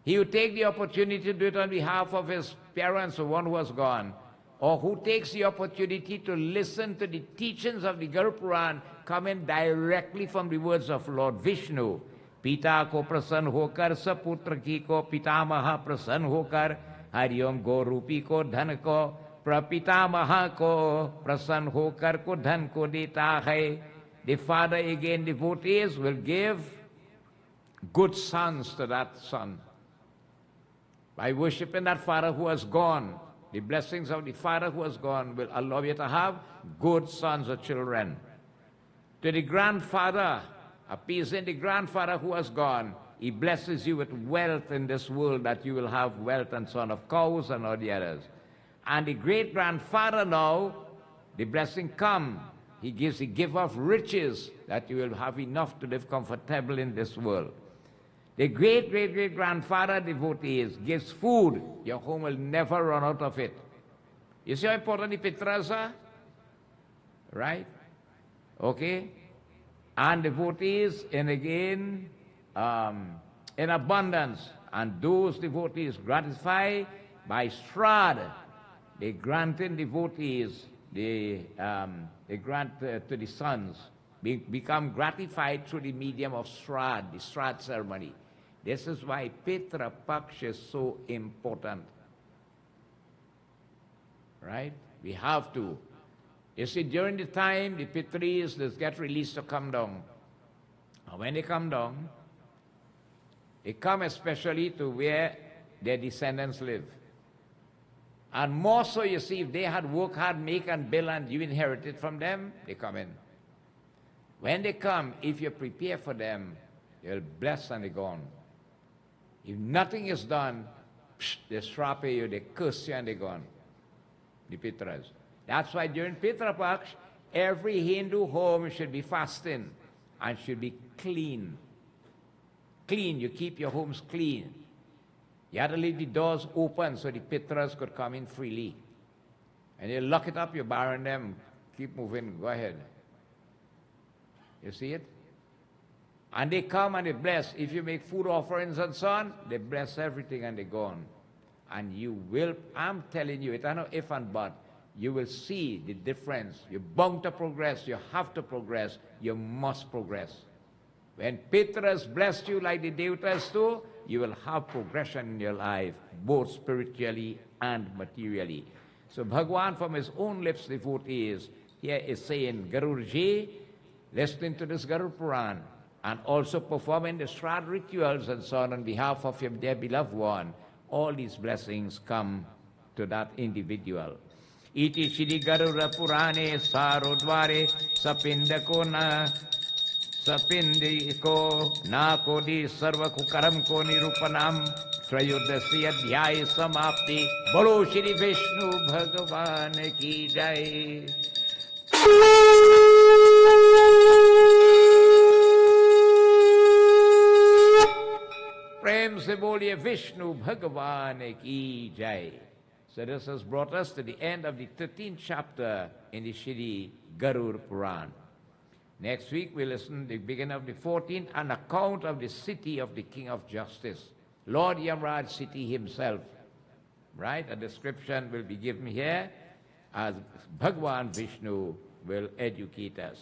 Speaker 1: He will take the opportunity to do it on behalf of his parents or one who has gone, or who takes the opportunity to listen to the teachings of the Garuda Purana coming directly from the words of Lord Vishnu. Pita ko prasann hokar saputra ki ko pitamaha prasann hokar Hariom गो रूपी को धन को प्रपितामह को प्रसन्न होकर को धन को देता है. The father again devotees will give good sons to that son. By worshipping that father who has gone, the blessings of the father who has gone will allow you to have good sons or children. To the grandfather, appeasing the grandfather who has gone, he blesses you with wealth in this world, that you will have wealth and so on of cows and all the others. And the great-grandfather now, the blessing come. He gives the gift of riches, that you will have enough to live comfortable in this world. The great-great-great-grandfather devotees gives food. Your home will never run out of it. You see how important the pitras are? Right? Okay? And devotees, and again, in abundance, and those devotees gratify by Shraddha. They grant in devotees, they grant to the sons, become gratified through the medium of Shraddha, the Shraddha ceremony. This is why Pitra Paksha is so important. Right? We have to. You see, during the time, the Pitris, they get released to come down. And when they come down, they come especially to where their descendants live. And more so, you see, if they had worked hard, make and build, and you inherited from them, they come in. When they come, if you prepare for them, they'll bless and they're gone. If nothing is done, they strap you, they curse you, and they're gone. The Pitras. That's why during Pitra Paksha, every Hindu home should be fasting and should be clean. Clean, you keep your homes clean. You had to leave the doors open so the Pitras could come in freely. And you lock it up, you bar them, keep moving, go ahead. You see it? And they come and they bless. If you make food offerings and so on, they bless everything and they're gone. And you will, I'm telling you, it's not if and but, you will see the difference. You're bound to progress, you have to progress, you must progress. When Pitras bless you like the Devatas do, you will have progression in your life, both spiritually and materially. So Bhagwan from his own lips, devotees, here is saying, Garudaji, listening to this Garuda Purana, and also performing the Shraddha rituals and so on behalf of your dear beloved one, all these blessings come to that individual. Iti Shri Garuda Purane Sarodvare Sapindako na Sapindi ko na ko di sarva kukaram ko nirupanam Trayodasi Adhyaya Samapti Bolo Shri Vishnu Bhagavan ki jai. प्रेम से बोलिए विष्णु भगवान की जय. So this has brought us to the end of the 13th chapter in the Shri Garuda Purana. Next week we'll listen to the beginning of the 14th, an account of the city of the King of Justice, Lord Yamaraj city himself. Right? A description will be given here as Bhagwan Vishnu will educate us.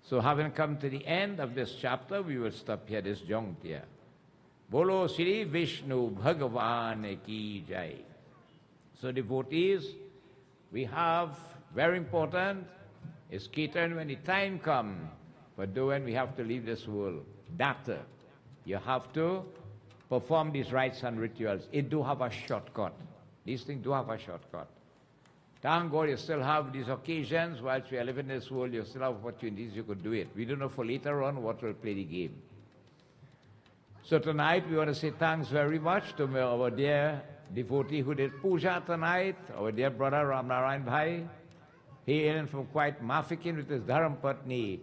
Speaker 1: So having come to the end of this chapter, we will stop here this juncture. Bolo Shri Vishnu Bhagavan ki jai. So devotees, we have, very important, is Kirtan when the time comes, but when we have to leave this world. Data. You have to perform these rites and rituals. It do have a shortcut. These things do have a shortcut. Thank God you still have these occasions. Whilst we are living in this world, you still have opportunities, you could do it. We don't know for later on what will play the game. So tonight we want to say thanks very much to our dear devotee who did puja tonight, our dear brother Ram Narayan Bhai. He in from quite Mafikin with his Dharam Patni.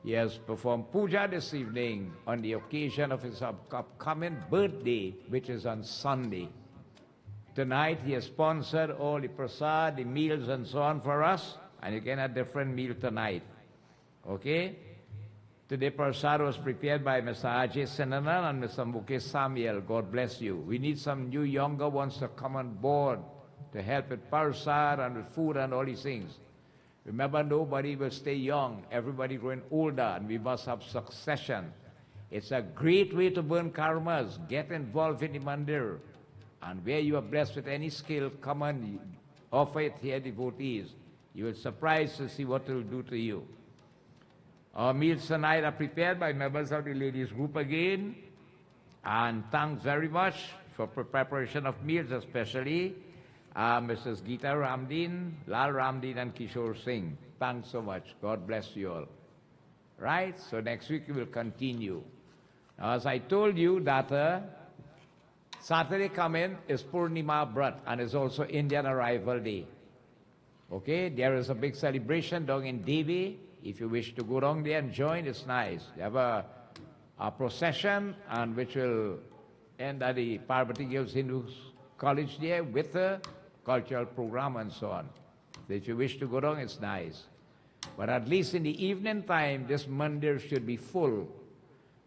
Speaker 1: He has performed puja this evening on the occasion of his upcoming birthday, which is on Sunday. Tonight he has sponsored all the prasad, the meals and so on for us, and you can have a different meal tonight. Okay? Today prasad was prepared by Mr. Ajay Sinanan and Mr. Mukesh Samuel. God bless you. We need some new younger ones to come on board to help with prasad and with food and all these things. Remember, nobody will stay young. Everybody growing older, and we must have succession. It's a great way to burn karmas. Get involved in the mandir. And where you are blessed with any skill, come and offer it here, devotees. You will surprise to see what it will do to you. Our meals tonight are prepared by members of the ladies group again. And thanks very much for preparation of meals, especially Mrs. Geeta Ramdin, Lal Ramdin, and Kishore Singh. Thanks so much. God bless you all. Right? So next week we will continue. Now, as I told you that Saturday coming is Purnima Brat and is also Indian Arrival Day. Okay? There is a big celebration down in Devi. If you wish to go down there and join, it's nice. They have a procession and which will end at the Parvati Girls Hindu College there with a cultural program and so on. So if you wish to go down, it's nice. But at least in the evening time, this mandir should be full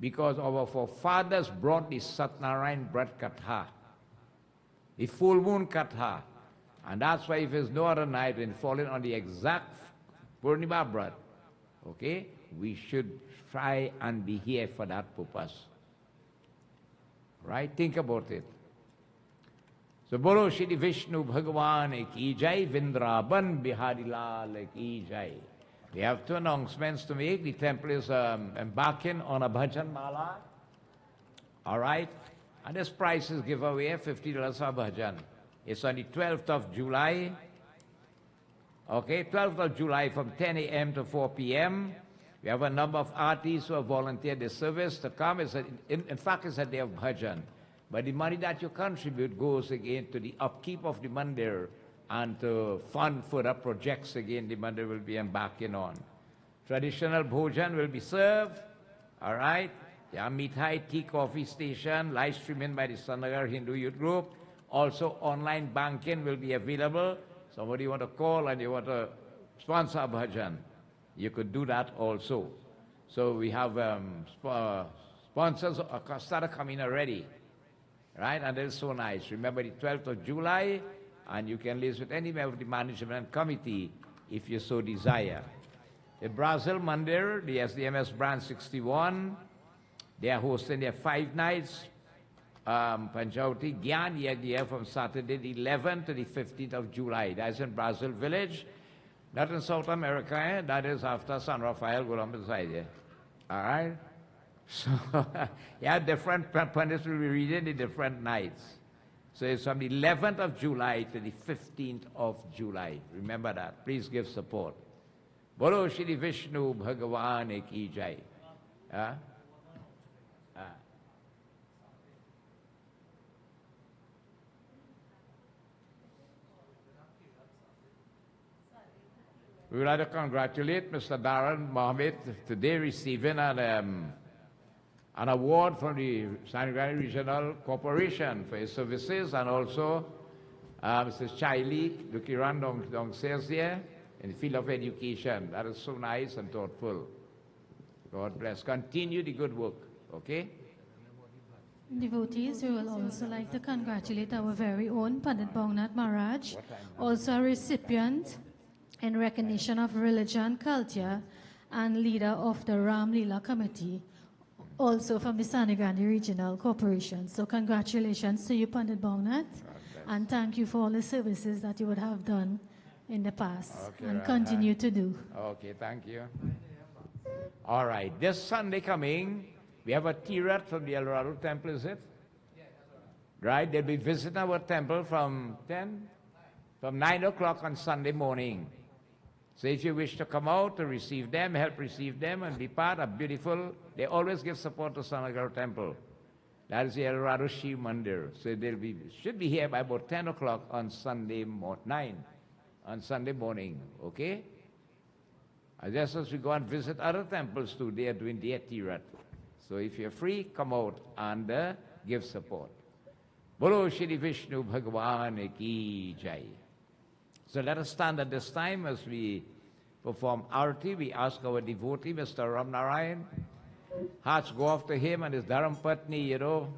Speaker 1: because our forefathers brought the Satnarayan Brat Katha, the full moon Katha. And that's why if there's no other night when falling on the exact Purnima Brat, okay, we should try and be here for that purpose. Right? Think about it. So, Bolo Shri Vishnu Bhagavan ki jai, Vindraban Bihari Lal ki jai. We have two announcements to make. The temple is embarking on a bhajan mala. All right? And this price is giveaway, $50 for bhajan. It's on the 12th of July. Okay, 12th of July from 10 a.m. to 4 p.m. We have a number of artists who have volunteered this service to come. In fact, it's a day of bhajan. But the money that you contribute goes again to the upkeep of the mandir and to fund further projects again the mandir will be embarking on. Traditional bhojan will be served. All right? There are mithai, tea, coffee station, live streaming by the Sanagar Hindu Youth Group. Also, online banking will be available. Somebody want to call and you want to sponsor a bhajan, you could do that also. So we have sponsors started coming already, right? And it's so nice. Remember the 12th of July, and you can liaise with any member of the management committee if you so desire. The Brazil Mandir, the SDMS Branch 61, they are hosting their 5 nights. Panjauti Gyan Yagya from Saturday the 11th to the 15th of July. That's in Brazil Village. Not in South America, eh? That is after San Rafael, Gulambaside. All right? So, yeah, different pundits will be reading the different nights. So it's from the 11th of July to the 15th of July. Remember that. Please give support. Bolo Shri Vishnu Bhagavan ki jai. We would like to congratulate Mr. Darren Mohammed today receiving an award from the Satsangh Regional Corporation for his services, and also Mrs. Chaili Dukiran downstairs here in the field of education. That is so nice and thoughtful. God bless. Continue the good work, okay?
Speaker 3: Devotees, we will also like to congratulate our very own Pandit Bhownath Maraj, also a recipient in recognition of religion, culture, and leader of the Ram Leela Committee, also from the Satsangh Regional Corporation. So congratulations to you, Pandit Bhownath, and thank you for all the services that you would have done in the past and continue to do.
Speaker 1: Okay, thank you. All right, this Sunday coming, we have a Tirat from the El Dorado Temple, is it? Right, they'll be visiting our temple from 9 o'clock on Sunday morning. So if you wish to come out to receive them, help receive them, and be part of beautiful, they always give support to Satsangh Temple. That is the El Dorado Shiv Mandir. So should be here by about 10 o'clock on Sunday 9 on Sunday morning, okay? And just as we go and visit other temples too, they are doing their Tirat. So if you're free, come out and give support. Bolo Shri Vishnu Bhagwan Ki Jai. So let us stand at this time as we perform Arati. We ask our devotee, Mr. Ram Narayan. Hearts go off to him and his Dharam Patni, you know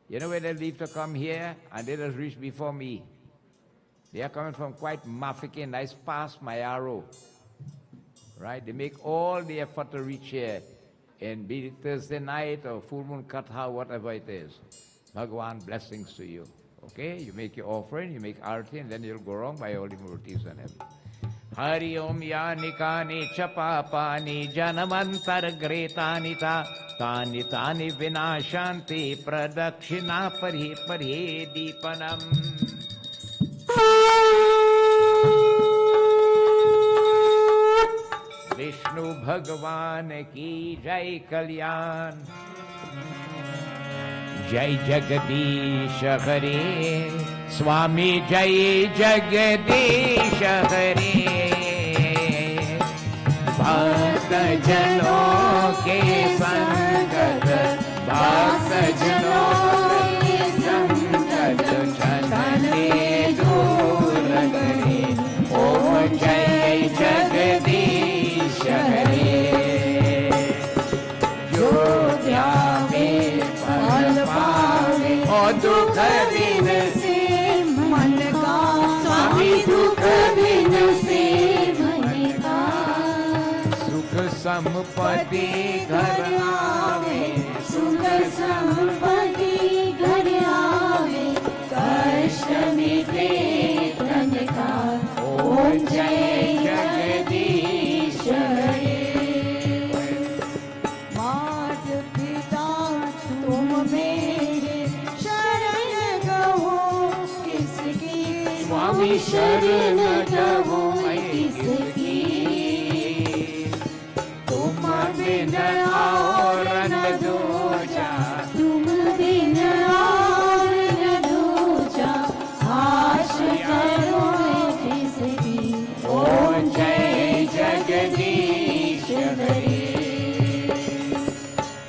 Speaker 1: where they leave to come here, and they just reach before me. They are coming from quite Mafike, nice past Mayaro. Right? They make all the effort to reach here, and be it Thursday night or full moon katha, whatever it is. Bhagwan, blessings to you. Okay? You make your offering, you make arati, and then you'll go wrong by all the murtis and everything. Hari Om Yani Kani Chapapani Janamantar Gretanita Tani Tani Vinashanti Pradakshina Pari Pari Deepanam. Vishnu Bhagwan Ki Jai Kalyan. Jai Jagadish Hare Swami Jai Jagadish Hare Bhakta Jano Ke Sangat Bhakta Jano Ke Sangat Chanane Dur Kare Om Jai Jagadish Hare Jodhya Mein Pal Paave O Dukh Din Se Man Ka Swami Dukh Din Se Man Ka Sukh Sampati Ghar Aave Sukh Sampati Ghar Aave Kasht Mite Tan Ka Om Jai Jagadish Hare Maat Pita Tum Mere Sharan Gaho Kiski Swami Sharan Gaho Kiski Tum Bin Aur N Dooja Tum Bin Aur N Dooja Aash Karo Kiski Om Jai Jagadish Hare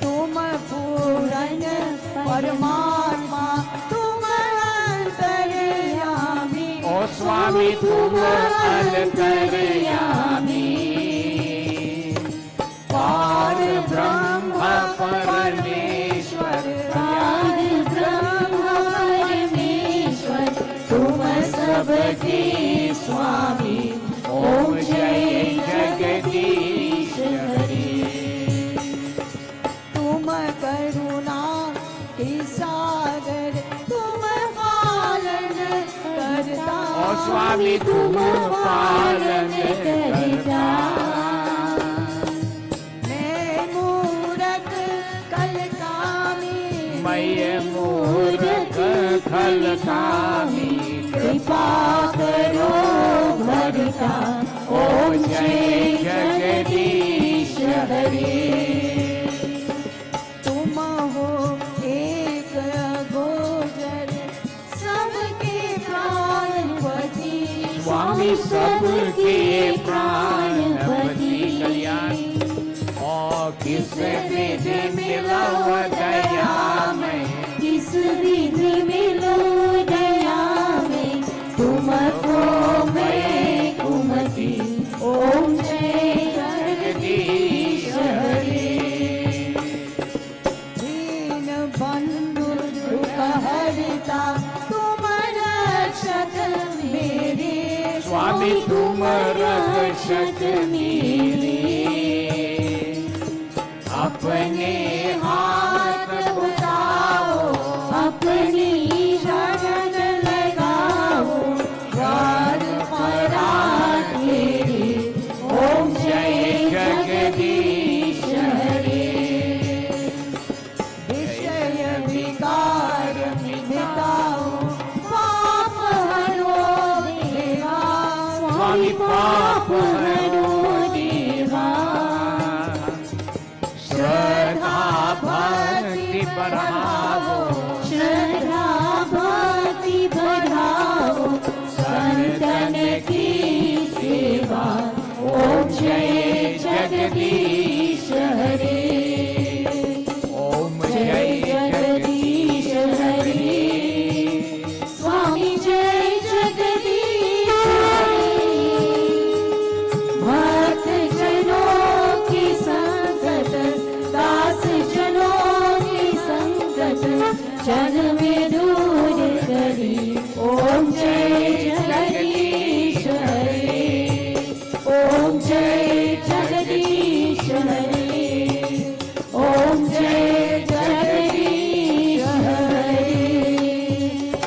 Speaker 1: Tum Puran Paramatma Tum Antaryami O Swami Tum Antaryami Par Brahma Parameshwar Par Brahma Parameshwar Tum Sabke Swami Om Jai Jagadish Hare Tum Karuna Ke Sagar Tum Palan Karta O Swami Tum Palan Karta Main Murak Kalkami Main Murak Kalkami Kripa Karo Bharta Om Jai Jagadish Hare Tum ho ek gojar sabke pranpati स्वामी सबके प्राणपति कल्याण और किस विधि मिलव दया में,
Speaker 2: किस विधि मिलो दया में, तुमको मैं कुमति ओम जय जगदीश हरे। दीन बंधु दुख हरता तुम रक्षक मेरे,
Speaker 1: स्वामी तुम रक्षक मेरे, अपने हाथ
Speaker 2: बताओ अपनी शरण लगाओ, द्वार परात तेरे ओम जय जगदीश हरे। विषय विकार मिटाओ पाप हरो देवा, स्वामी पाप हरो देवा।
Speaker 1: श्रद्धा भक्ति बढ़ाओ,
Speaker 2: श्रद्धा भक्ति बढ़ाओ, संतन की सेवा ओम जय जगदीश हरे।
Speaker 1: ओम जय जगदीश हरे,
Speaker 2: स्वामी जय जगदीश हरे। भक्त जनों की संगत, दास जनों की संगत, जन में दूर करी ओम जय जगदीश हरे। ओम जय जगदीश हरे, ओम जय जगदीश हरे।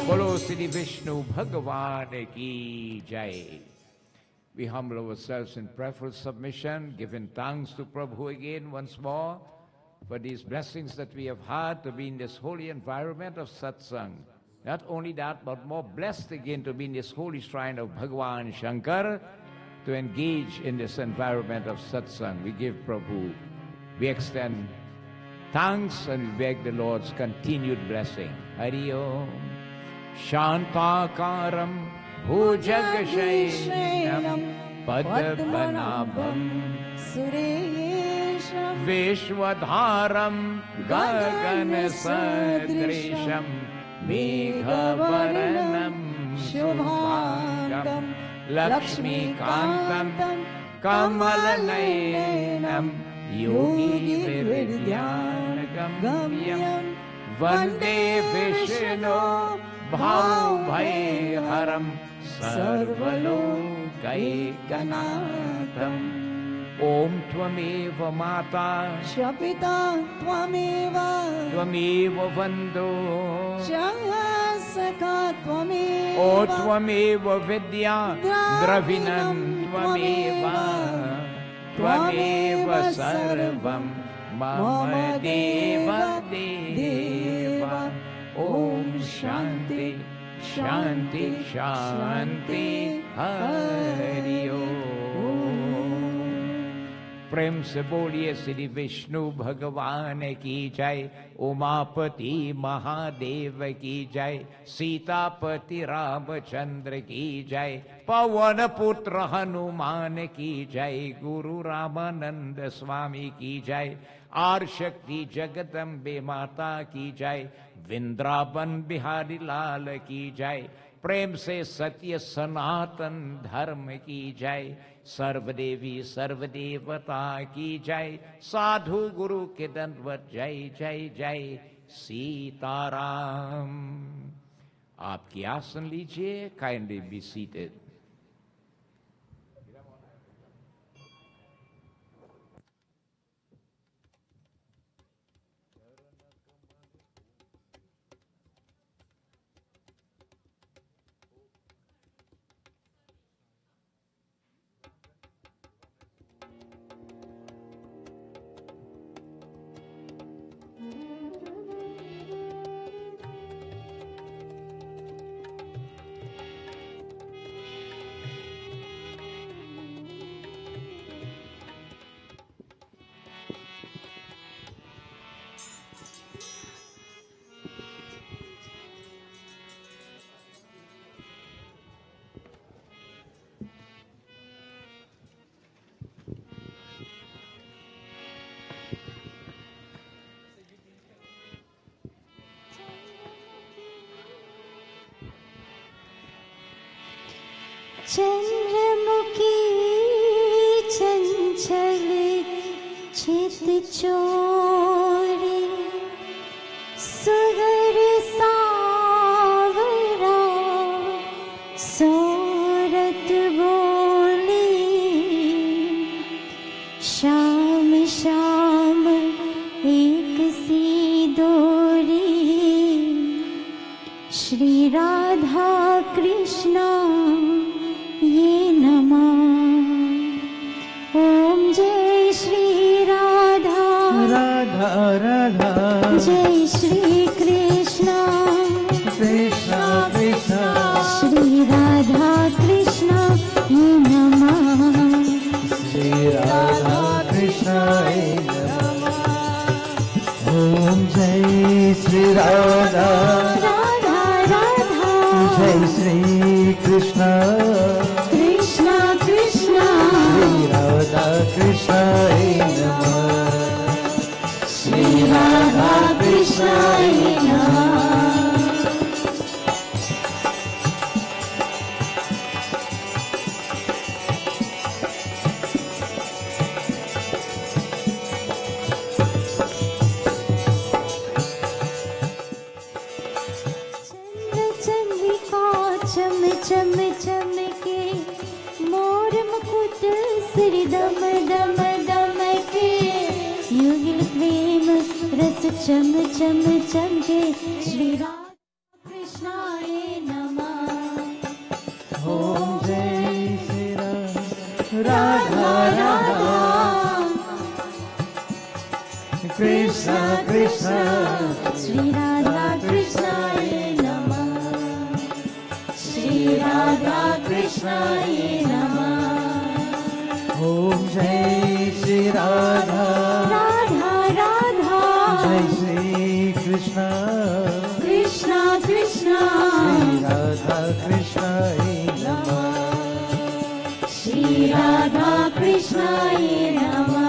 Speaker 1: बोलो श्री विष्णु भगवान की जय। We humble ourselves in prayerful submission, giving thanks to Prabhu again once more for these blessings that we have had to be in this holy environment of Satsangh. Not only that, but more blessed again to be in this holy shrine of Bhagavan Shankar, to engage in this environment of Satsangh. We give Prabhu, we extend thanks and we beg the Lord's continued blessing. Hari Om. Shantakaram Bhujagashayam Padmanabham
Speaker 2: सुरेशं
Speaker 1: Vishwadharam Gagansadrisham Meghavarnam Shubhangam Lakshmikantam Kamalanayam Yogi Viridyanagam Vande Vishnu Bhavam Sarvalokaikanaatham Om Tvameva Mata
Speaker 2: शपिता त्वमेव
Speaker 1: Tvameva Vando
Speaker 2: सखा त्वमेव
Speaker 1: O Tvameva Vidya Dravinam Tvameva Tvameva Sarvam Mama Deva Deva Om Shanti Shanti Shanti Hari Om। प्रेम से बोलिए श्री विष्णु भगवान की जय, उमापति महादेव की जय, सीतापति रामचंद्र की जय, पवन पुत्र हनुमान की जय, गुरु रामानंद स्वामी की जय, आदिशक्ति जगदम्बे माता की जय, वृंदावन बिहारी लाल की जय, प्रेम से सत्य सनातन धर्म की जय, सर्वदेवी सर्वदेवता की जय, साधु गुरु के दंडवत जय जय जय सीताराम। आपकी आसन लीजिए, काइंडली बी सीटेड।
Speaker 2: चंद्रमुखी चंचल चित चोरी सुगर सावरा सोरत बोली श्याम श्याम एक सी डोरी श्री राधा कृष्णा ये नमः। ओम जय श्री राधा
Speaker 4: राधा राधा
Speaker 2: जय श्री कृष्णा
Speaker 4: कृष्णा कृष्णा
Speaker 2: श्री राधा कृष्णा ये नमः।
Speaker 4: श्री राधा कृष्णाय नमः। ओम जय श्री राधा
Speaker 2: राधा राधा
Speaker 4: जय श्री कृष्णा
Speaker 2: कृष्णा कृष्णा
Speaker 4: श्री राधा कृष्णाय नमः।
Speaker 2: श्री राधा कृष्णा ये नमः। चंद्रिका चम चम चमके मोर मुकुट सिर दम दम दम के युगल प्रेम रस चम चम चमके श्री राधा कृष्णाय नमः।
Speaker 4: ओम जय श्री राधा राधा कृष्णा कृष्णा
Speaker 2: श्री राधा कृष्णाय नमः। श्री राधा कृष्णाय नमः।
Speaker 4: ओम जय श्री राधा
Speaker 2: राधा राधा
Speaker 4: जय श्री कृष्णा
Speaker 2: कृष्णा कृष्णा
Speaker 4: श्री राधा कृष्णाय नमः।
Speaker 2: श्री राधा कृष्णाय नमः।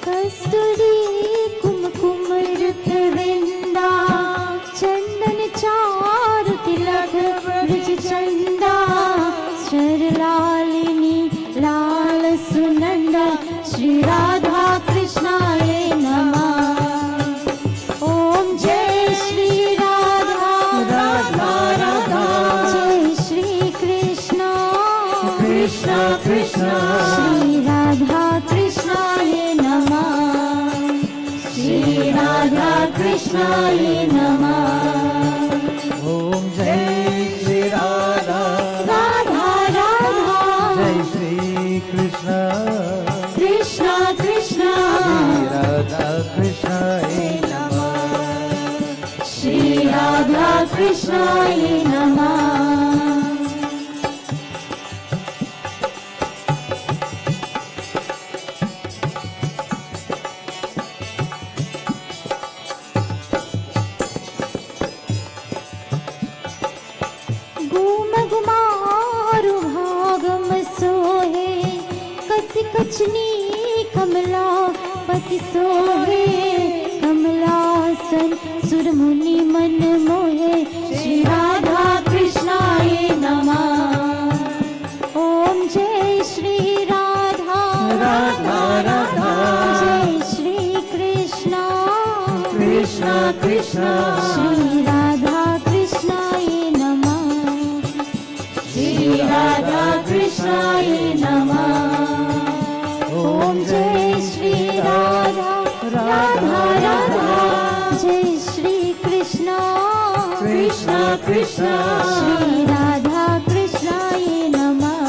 Speaker 2: कस्तूरी कुमकुम रुत वृंदा चंदन चारु तिलक ब्रज चंदा शरलालिनी लाल सुनंदा श्री राधा कृष्णाय नमः। ओम जय श्री राधा
Speaker 4: राधा राधा
Speaker 2: जय श्री कृष्णा
Speaker 4: कृष्णा कृष्णा
Speaker 2: श्री राधा कृष्णाय नमः। श्री राधा कृष्णाय नमः।
Speaker 4: ओम जय श्री राधा
Speaker 2: राधा राधा
Speaker 4: जय श्री कृष्णा
Speaker 2: कृष्णा कृष्णा
Speaker 4: श्री राधा कृष्णाय नमः।
Speaker 2: श्री राधा कृष्णाय नमः। गुम गुमारु भागम सोहे कति कचनी कमला पति सोहे कमलासन सुर मुनि मन मोहे श्री राधा कृष्णाय नमः। ओम जय श्री राधा
Speaker 4: राधा राधा
Speaker 2: जय श्री कृष्णा
Speaker 4: कृष्णा कृष्णा
Speaker 2: श्री राधा कृष्णाय नमः। श्री राधा कृष्णाय नमः। ओम जय श्री राधा राधा राधा जय श्री कृष्णा
Speaker 4: कृष्णा कृष्णा
Speaker 2: श्री राधा कृष्णाय नमः।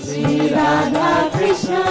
Speaker 2: श्री राधा कृष्णा